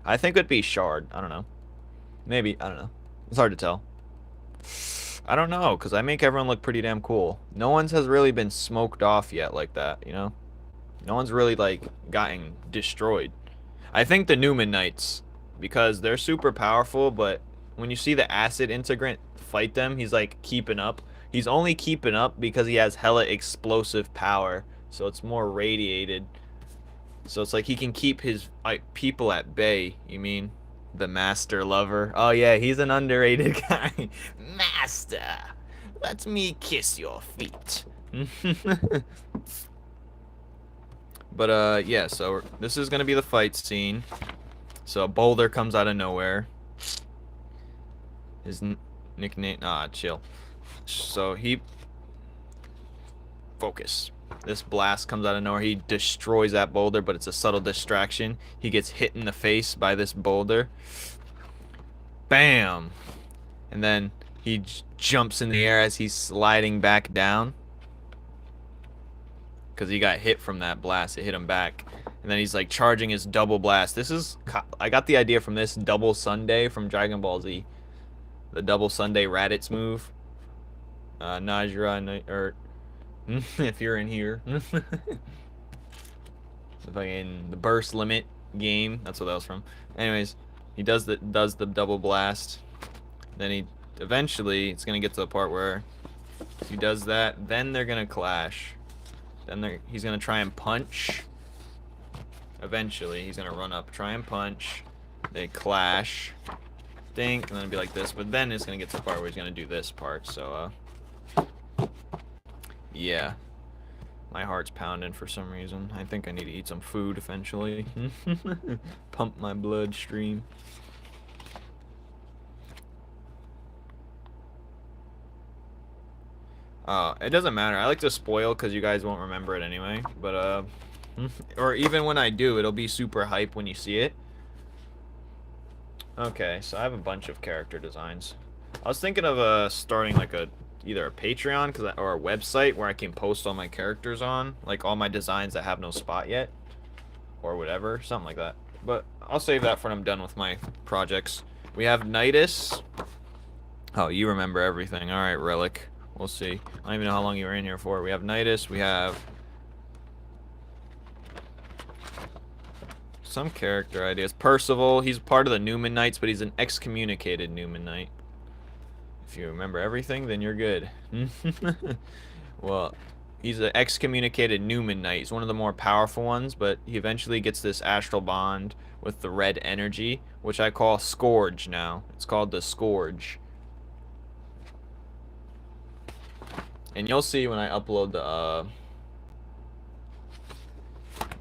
I think it'd be Shard. I don't know. Maybe. I don't know. It's hard to tell. I don't know, because I make everyone look pretty damn cool. No one's has really been smoked off yet like that, you know? No one's really, like, gotten destroyed. I think the Numen Knights, because they're super powerful, but when you see the Acid Integrant fight them, he's, like, keeping up. He's only keeping up because he has hella explosive power, so it's more radiated. So it's like he can keep his people at bay, you mean? The Master Lover. Oh, yeah, he's an underrated guy. Master, let me kiss your feet. But, yeah, so this is going to be the fight scene. So a boulder comes out of nowhere. His nickname... chill. So he... Focus. This blast comes out of nowhere. He destroys that boulder, but it's a subtle distraction. He gets hit in the face by this boulder. Bam! And then he jumps in the air as he's sliding back down. Because he got hit from that blast. It hit him back. And then he's like charging his double blast. This is... I got the idea from this double Sunday from Dragon Ball Z. The double Sunday Raditz move. Najra, or... if you're in here. The fucking... The burst limit game. That's what that was from. Anyways, he does the double blast. Then he... Eventually, it's going to get to the part where he does that. Then they're going to clash. Then he's going to try and punch. Eventually, he's going to run up, try and punch. They clash. Dink, and then it'll be like this. But then it's going to get to the part where he's going to do this part. So, yeah. My heart's pounding for some reason. I think I need to eat some food eventually. Pump my bloodstream. It doesn't matter. I like to spoil because you guys won't remember it anyway. But, or even when I do, it'll be super hype when you see it. Okay, so I have a bunch of character designs. I was thinking of starting like either a Patreon or a website where I can post all my characters on, like all my designs that have no spot yet, or whatever, something like that. But I'll save that for when I'm done with my projects. We have Nidus. Oh, you remember everything. All right, Relic. We'll see. I don't even know how long you were in here for. We have Nidus. We have some character ideas. Percival. He's part of the Numen Knights, but he's an excommunicated Numen Knight. If you remember everything, then you're good. Well, he's an excommunicated Numen Knight. He's one of the more powerful ones, but he eventually gets this astral bond with the red energy, which I call Scourge now. It's called the Scourge. And you'll see when I upload the,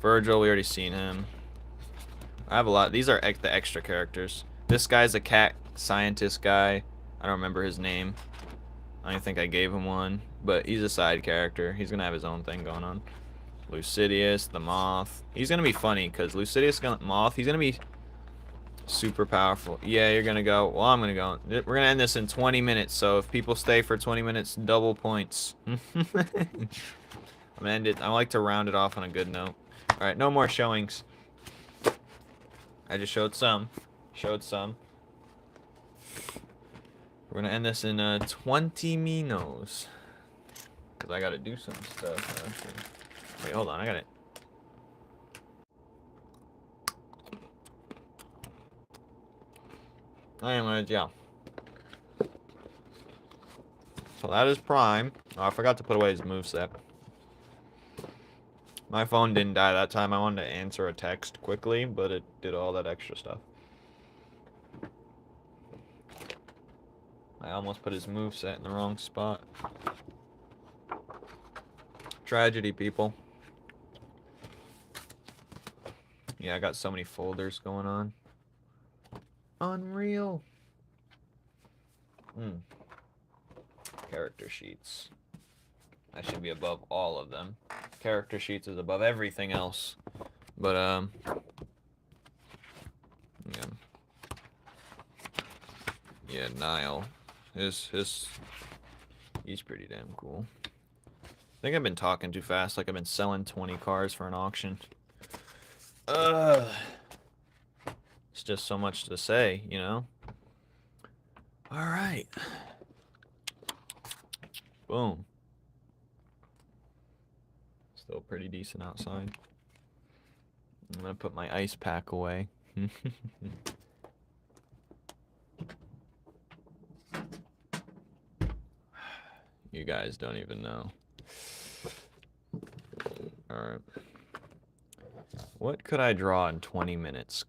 Virgil, we already seen him. I have a lot. These are the extra characters. This guy's a cat scientist guy. I don't remember his name. I don't think I gave him one. But he's a side character. He's going to have his own thing going on. Lucidius, the Moth. He's going to be funny because Lucidius, Moth, he's going to be super powerful. Yeah, you're going to go. Well, I'm going to go. We're going to end this in 20 minutes. So if people stay for 20 minutes, double points. I'm going to end it. I like to round it off on a good note. All right, no more showings. I just showed some. Showed some. We're going to end this in 20 minutes. Because I got to do some stuff. Wait, hold on. I got it. Anyways, yeah. So that is Prime. Oh, I forgot to put away his moveset. My phone didn't die that time. I wanted to answer a text quickly, but it did all that extra stuff. I almost put his moveset in the wrong spot. Tragedy, people. Yeah, I got so many folders going on. Unreal. Character sheets. I should be above all of them. Character sheets is above everything else. But, yeah. Yeah, Niall. He's pretty damn cool. I think I've been talking too fast, like I've been selling 20 cars for an auction. It's just so much to say, you know? Alright. Boom. Still pretty decent outside. I'm gonna put my ice pack away. You guys don't even know. Alright. What could I draw in 20 minutes?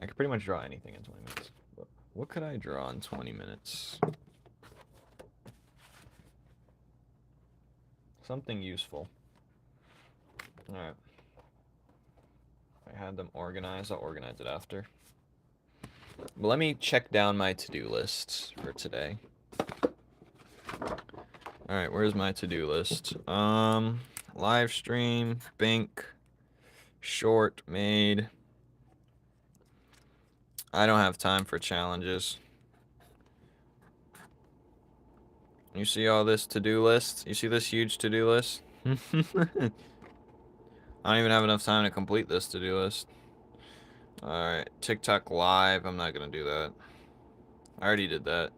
I could pretty much draw anything in 20 minutes. But what could I draw in 20 minutes? Something useful. Alright. If I had them organized, I'll organize it after. But let me check down my to-do lists for today. Alright, where's my to-do list? Live stream, Bink, short made. I don't have time for challenges. You see all this to-do list? You see this huge to-do list? I don't even have enough time to complete this to-do list. Alright, TikTok live. I'm not gonna do that. I already did that.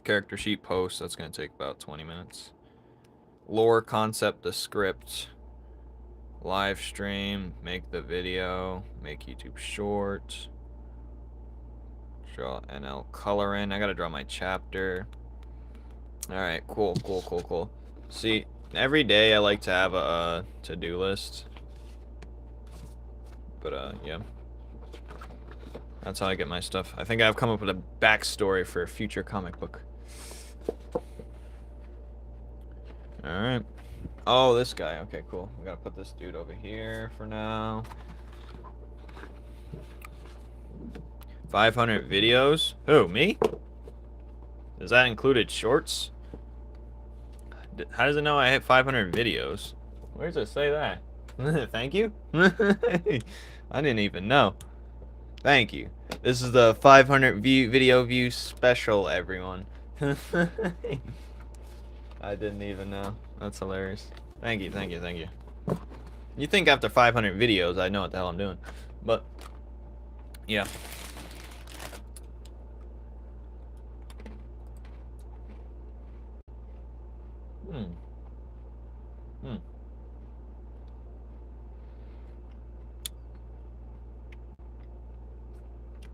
Character sheet post. That's gonna take about 20 minutes. Lore concept, the script. Live stream, make the video, make YouTube short. Draw NL color in. I gotta draw my chapter. Alright, cool. See, every day I like to have a to-do list. But, yeah. That's how I get my stuff. I think I've come up with a backstory for a future comic book. Alright. Oh, this guy. Okay, cool. We gotta put this dude over here for now. 500 videos? Who, me? Does that included shorts? How does it know I hit 500 videos? Where does it say that? Thank you? I didn't even know. Thank you. This is the 500 video view special, everyone. I didn't even know. That's hilarious. Thank you. You think after 500 videos I know what the hell I'm doing. But, yeah.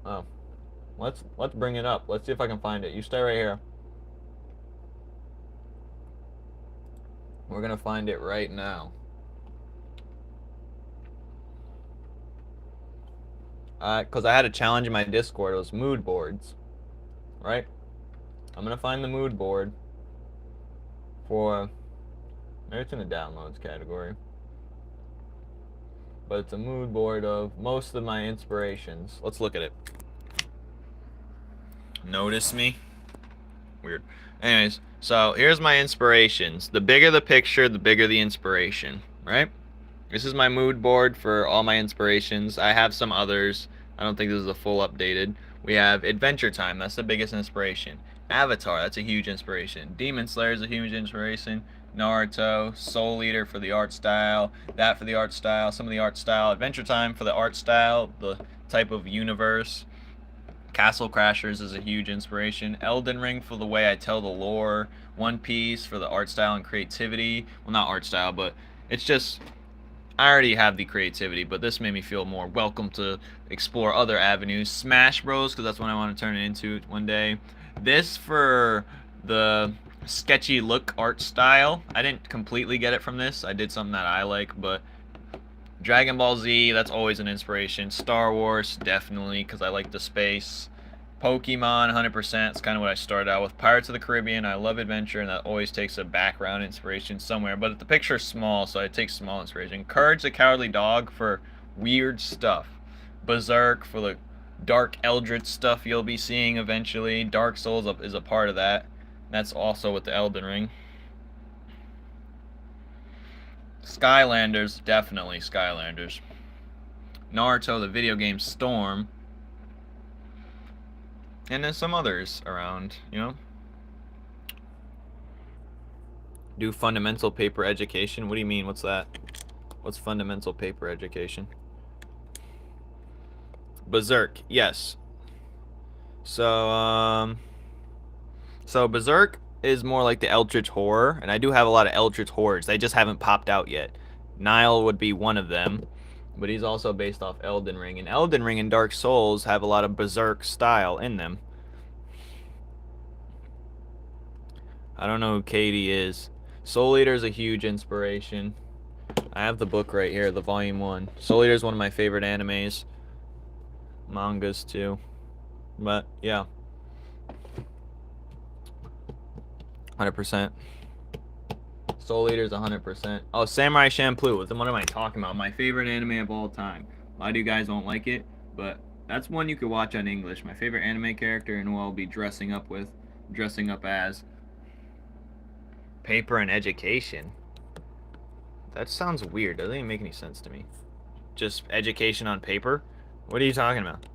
Oh. Let's bring it up. Let's see if I can find it. You stay right here. We're gonna find it right now. Cause I had a challenge in my Discord. It was mood boards, right? I'm gonna find the mood board for. Maybe it's in the downloads category. But it's a mood board of most of my inspirations. Let's look at it. Notice me? Weird. Anyways, so here's my inspirations. The bigger the picture, the bigger the inspiration, right? This is my mood board for all my inspirations. I have some others. I don't think this is a full updated. We have Adventure Time. That's the biggest inspiration. Avatar. That's a huge inspiration. Demon Slayer is a huge inspiration. Naruto, Soul Eater for the art style, that for the art style, some of the art style, Adventure Time for the art style, the type of universe. Castle Crashers is a huge inspiration. Elden Ring for the way I tell the lore. One Piece for the art style and creativity. Well, not art style, but it's just, I already have the creativity, but this made me feel more welcome to explore other avenues. Smash Bros, because that's what I want to turn it into one day. This for the sketchy look art style. I didn't completely get it from this. I did something that I like, but Dragon Ball Z, that's always an inspiration. Star Wars, definitely, because I like the space. Pokemon, 100%. It's kind of what I started out with. Pirates of the Caribbean, I love adventure, and that always takes a background inspiration somewhere. But the picture's small, so it takes small inspiration. Courage the Cowardly Dog for weird stuff. Berserk for the dark eldritch stuff you'll be seeing eventually. Dark Souls is a part of that. That's also with the Elden Ring. Skylanders, definitely Skylanders. Naruto, the video game Storm. And then some others around, you know? Do fundamental paper education? What do you mean? What's that? What's fundamental paper education? Berserk, yes. So Berserk is more like the Eldritch Horror, and I do have a lot of Eldritch Horrors. They just haven't popped out yet. Nile would be one of them, but he's also based off Elden Ring, and Elden Ring and Dark Souls have a lot of Berserk style in them. I don't know who Katie is. Soul Eater is a huge inspiration. I have the book right here, the volume 1. Soul Eater is one of my favorite animes. Mangas too. But yeah. 100%. Soul Eater's 100%. Oh, Samurai Champloo. What am I talking about? My favorite anime of all time. A lot of you guys won't like it, but that's one you could watch on English. My favorite anime character and who I'll be dressing up as. Paper and education. That sounds weird. Doesn't even make any sense to me. Just education on paper? What are you talking about?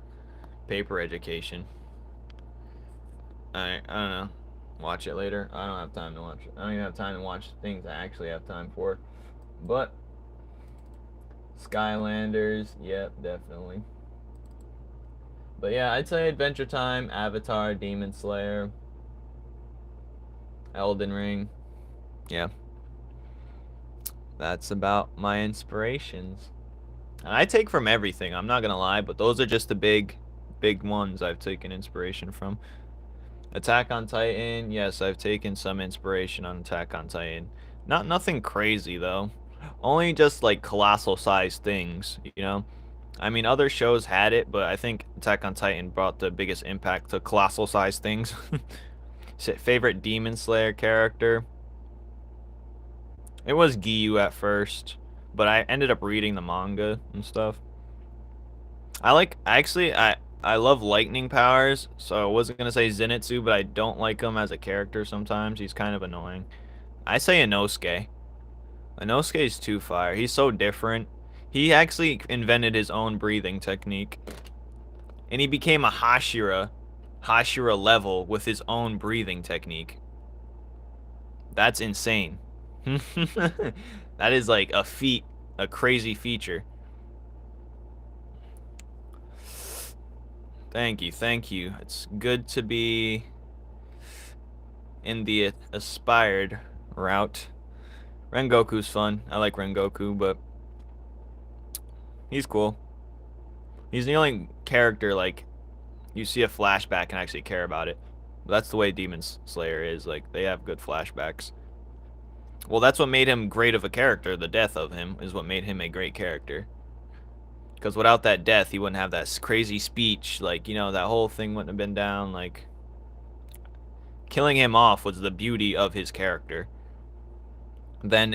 Paper education. I don't know. Watch it later. I don't have time to watch it. I don't even have time to watch things I actually have time for. But Skylanders, yep, definitely. But yeah, I'd say Adventure Time, Avatar, Demon Slayer, Elden Ring. Yeah. That's about my inspirations. And I take from everything, I'm not gonna lie, but those are just the big ones I've taken inspiration from. Attack on Titan, yes, I've taken some inspiration on Attack on Titan. Nothing crazy though. Only just like colossal sized things, you know? I mean, other shows had it, but I think Attack on Titan brought the biggest impact to colossal sized things. Favorite Demon Slayer character? It was Giyu at first, but I ended up reading the manga and stuff. I love lightning powers, so I wasn't gonna say Zenitsu, but I don't like him as a character sometimes. He's kind of annoying. I say Inosuke. Inosuke's too fire. He's so different. He actually invented his own breathing technique. And he became a Hashira level with his own breathing technique. That's insane. That is like a feat, a crazy feature. Thank you. It's good to be in the aspired route. Rengoku's fun. I like Rengoku, but he's cool. He's the only character, like, you see a flashback and actually care about it. That's the way Demon Slayer is. Like, they have good flashbacks. Well, that's what made him great of a character. The death of him is what made him a great character. Because without that death, he wouldn't have that crazy speech. Like, you know, that whole thing wouldn't have been down. Like, killing him off was the beauty of his character. Then,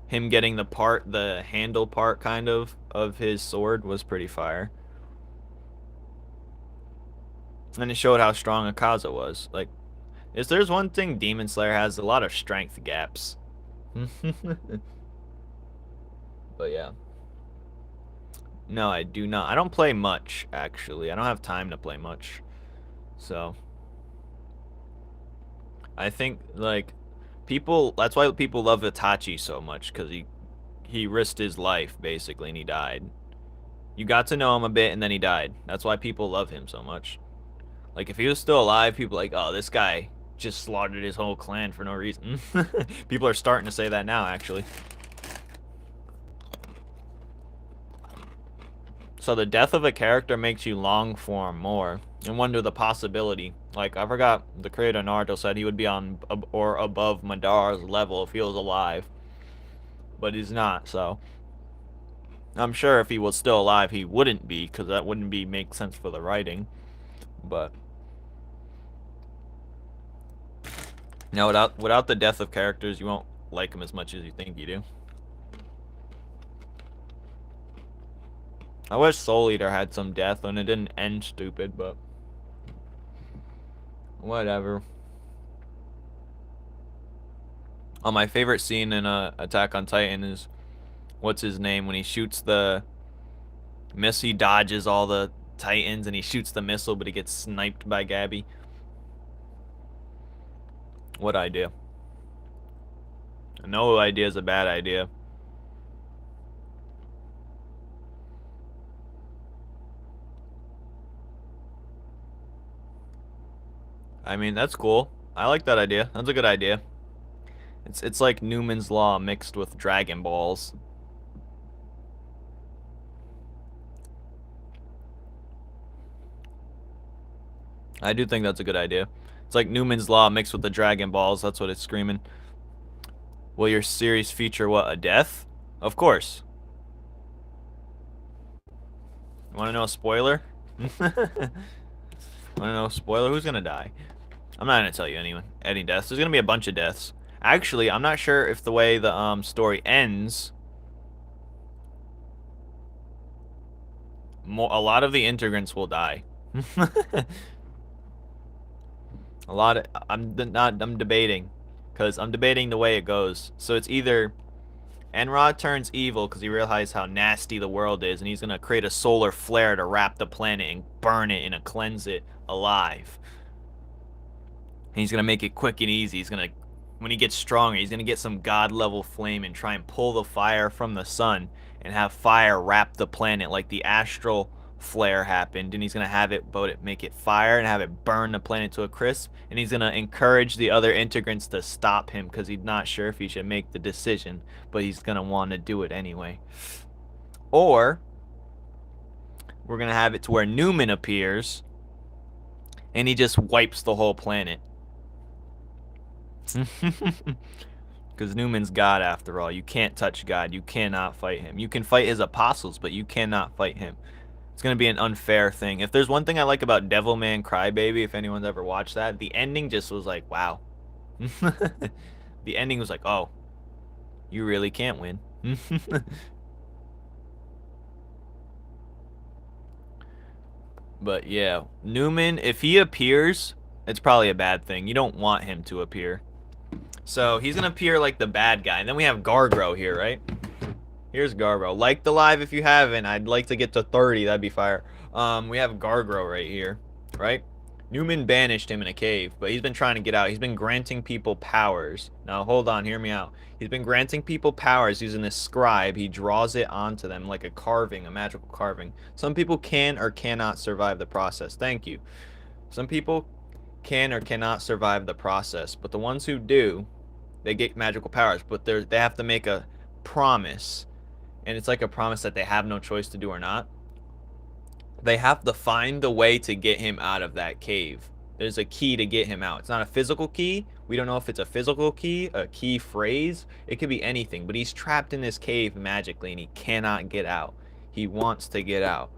him getting the handle part, kind of his sword was pretty fire. And it showed how strong Akaza was. Like, if there's one thing Demon Slayer has, a lot of strength gaps. But yeah. No, I do not. I don't play much, actually. I don't have time to play much. So, I think, like, that's why people love Itachi so much, because he risked his life, basically, and he died. You got to know him a bit, and then he died. That's why people love him so much. Like, if he was still alive, people are like, oh, this guy just slaughtered his whole clan for no reason. People are starting to say that now, actually. So the death of a character makes you long for him more. and wonder the possibility. Like, I forgot the creator of Naruto said he would be on or above Madara's level if he was alive. But he's not, so I'm sure if he was still alive he wouldn't be, because that wouldn't make sense for the writing. But no, without the death of characters, you won't like them as much as you think you do. I wish Soul Eater had some death and it didn't end stupid, but whatever. Oh, my favorite scene in Attack on Titan is, what's his name, when he shoots the missile, he dodges all the Titans and he shoots the missile, but he gets sniped by Gabby. What idea? No idea is a bad idea. I mean, that's cool. I like that idea. That's a good idea. It's like Numen's Law mixed with Dragon Balls. I do think that's a good idea. It's like Numen's Law mixed with the Dragon Balls. That's what it's screaming. Will your series feature what? A death? Of course. You want to know a spoiler? Want to know a spoiler? Who's gonna die? I'm not gonna tell you any deaths. There's gonna be a bunch of deaths. Actually, I'm not sure if the way the story ends, a lot of the integrants will die. A lot of I'm debating, because I'm debating the way it goes. So it's either Enrod turns evil because he realizes how nasty the world is, and he's gonna create a solar flare to wrap the planet and burn it and cleanse it alive. And he's gonna make it quick and easy. He's gonna, when he gets stronger, he's gonna get some god level flame and try and pull the fire from the sun and have fire wrap the planet like the astral flare happened. And he's gonna have it, make it fire and have it burn the planet to a crisp. And he's gonna encourage the other integrants to stop him because he's not sure if he should make the decision, but he's gonna want to do it anyway. Or we're gonna have it to where Numen appears and he just wipes the whole planet. Because Numen's God, after all. You can't touch God. You cannot fight him. You can fight his apostles, but you cannot fight him. It's going to be an unfair thing. If there's one thing I like about Devilman Crybaby, if anyone's ever watched that, the ending just was like, wow. The ending was like, oh, you really can't win. But yeah, Numen, if he appears, it's probably a bad thing. You don't want him to appear. So he's gonna appear like the bad guy. And then we have Gargro here, right? Here's Gargro. Like the live if you haven't. I'd like to get to 30. That'd be fire. We have Gargro right here, right? Numen banished him in a cave, but he's been trying to get out. He's been granting people powers. Now hold on, hear me out. He's been granting people powers using this scribe. He draws it onto them like a carving, a magical carving. Some people can or cannot survive the process. Thank you. Some people can or cannot survive the process, but the ones who do, they get magical powers, but they have to make a promise, and it's like a promise that they have no choice to do or not. They have to find the way to get him out of that cave. There's a key to get him out. It's not a physical key. We don't know if it's a physical key, a key phrase. It could be anything, but he's trapped in this cave magically and he cannot get out. He wants to get out.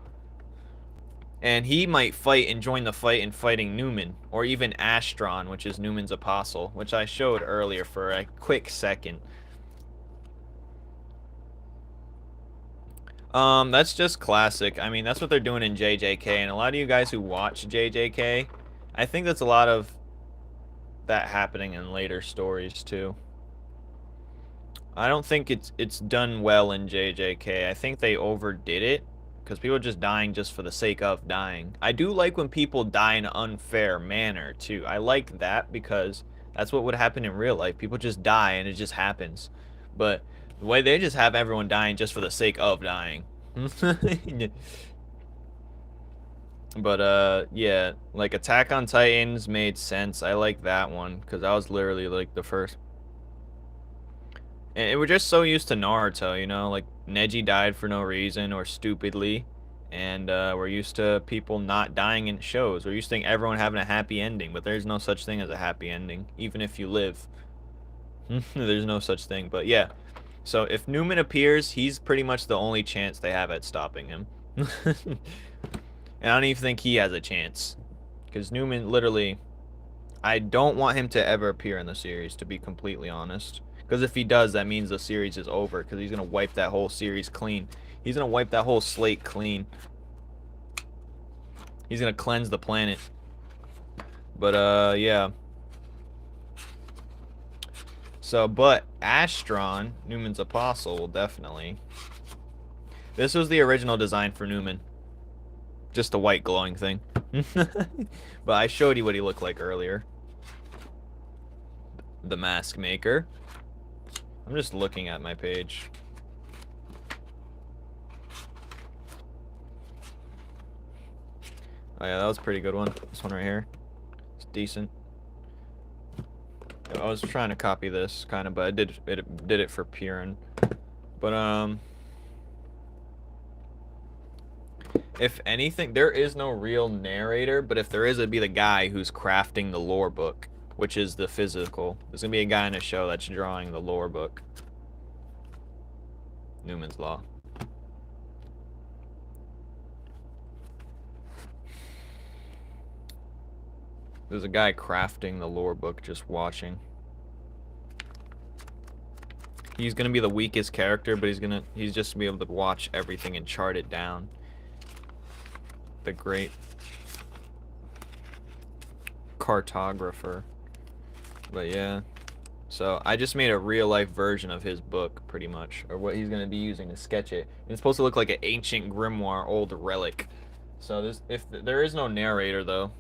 And he might fight and join the fight in fighting Numen, or even Astron, which is Numen's apostle, which I showed earlier for a quick second. That's just classic. I mean, that's what they're doing in JJK, and a lot of you guys who watch JJK, I think that's a lot of that happening in later stories too. I don't think it's done well in JJK. I think they overdid it, because people are just dying just for the sake of dying. I do like when people die in an unfair manner too. I like that because that's what would happen in real life. People just die and it just happens. But the way they just have everyone dying just for the sake of dying. But yeah, like Attack on Titans made sense. I like that one because that was literally like the first. And we're just so used to Naruto, you know, like Neji died for no reason or stupidly, And we're used to people not dying in shows. We're used to everyone having a happy ending, but there's no such thing as a happy ending, even if you live. There's no such thing. But yeah, so if Numen appears, he's pretty much the only chance they have at stopping him. And I don't even think he has a chance, because Numen literally, I don't want him to ever appear in the series, to be completely honest. Because if he does, that means the series is over, because he's going to wipe that whole series clean. He's going to wipe that whole slate clean. He's going to cleanse the planet. But, yeah. So, but Astron, Numen's apostle, will definitely. This was the original design for Numen. Just a white glowing thing. But I showed you what he looked like earlier. The mask maker. I'm just looking at my page. Oh yeah, that was a pretty good one. This one right here. It's decent. I was trying to copy this kind of, but I did it for Purin. But if anything, there is no real narrator, but if there is, it'd be the guy who's crafting the lore book, which is the physical. There's gonna be a guy in a show that's drawing the lore book. Numen's Law. There's a guy crafting the lore book, just watching. He's gonna be the weakest character, but he's just gonna be able to watch everything and chart it down. The great cartographer. But yeah. So I just made a real life version of his book, pretty much, or what he's gonna be using to sketch it. It's supposed to look like an ancient grimoire, old relic. So if there is no narrator though,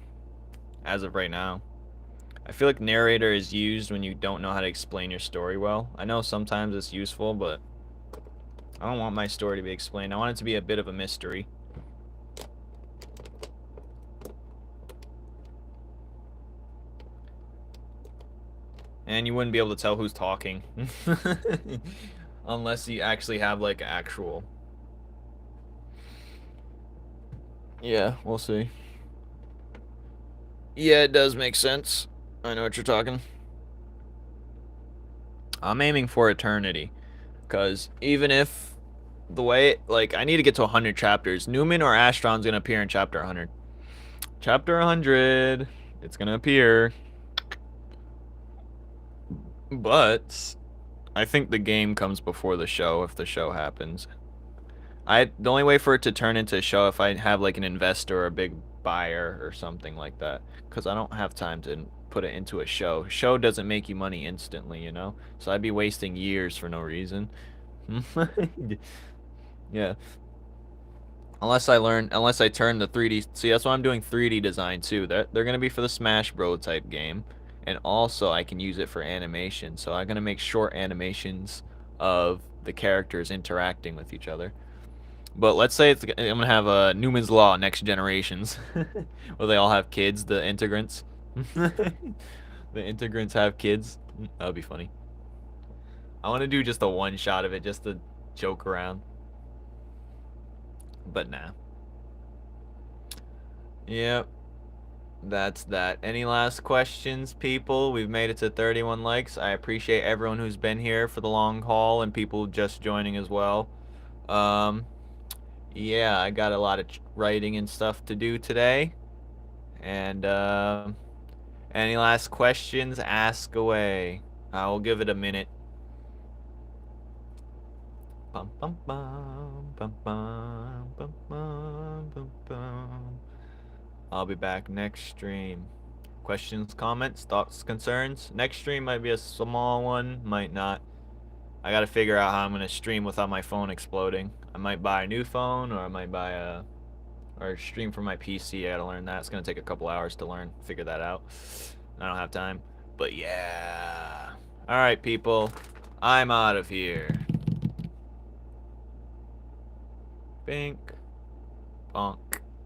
as of right now. I feel like narrator is used when you don't know how to explain your story well. I know sometimes it's useful, but I don't want my story to be explained. I want it to be a bit of a mystery. And you wouldn't be able to tell who's talking. Unless you actually have like actual. Yeah, we'll see. Yeah, it does make sense. I know what you're talking. I'm aiming for eternity. Because even if the way, like, I need to get to 100 chapters. Numen or Astron's going to appear in chapter 100. Chapter 100. It's going to appear. But I think the game comes before the show if the show happens. The only way for it to turn into a show if I have like an investor or a big buyer or something like that, because I don't have time to put it into a show. Show doesn't make you money instantly, you know, so I'd be wasting years for no reason. Yeah, unless I turn the 3D. See, that's why I'm doing 3D design too. They're gonna be for the Smash Bros type game, and also I can use it for animation. So I'm gonna make short animations of the characters interacting with each other. But let's say I'm gonna have a Numen's Law Next Generations, where they all have kids. The Integrants, the Integrants have kids. That would be funny. I want to do just a one shot of it, just to joke around. But nah. Yep. That's that. Any last questions, people? We've made it to 31 likes. I appreciate everyone who's been here for the long haul and people just joining as well. Yeah, I got a lot of writing and stuff to do today. And any last questions, ask away. I will give it a minute. Bum, bum, bum, bum, bum, bum, bum, bum, bum. I'll be back next stream. Questions, comments, thoughts, concerns? Next stream might be a small one, might not. I gotta figure out how I'm gonna stream without my phone exploding. I might buy a new phone, or I might buy or stream from my PC. I gotta learn that. It's gonna take a couple hours to figure that out. I don't have time. But yeah. Alright, people. I'm out of here. Bink. Bonk.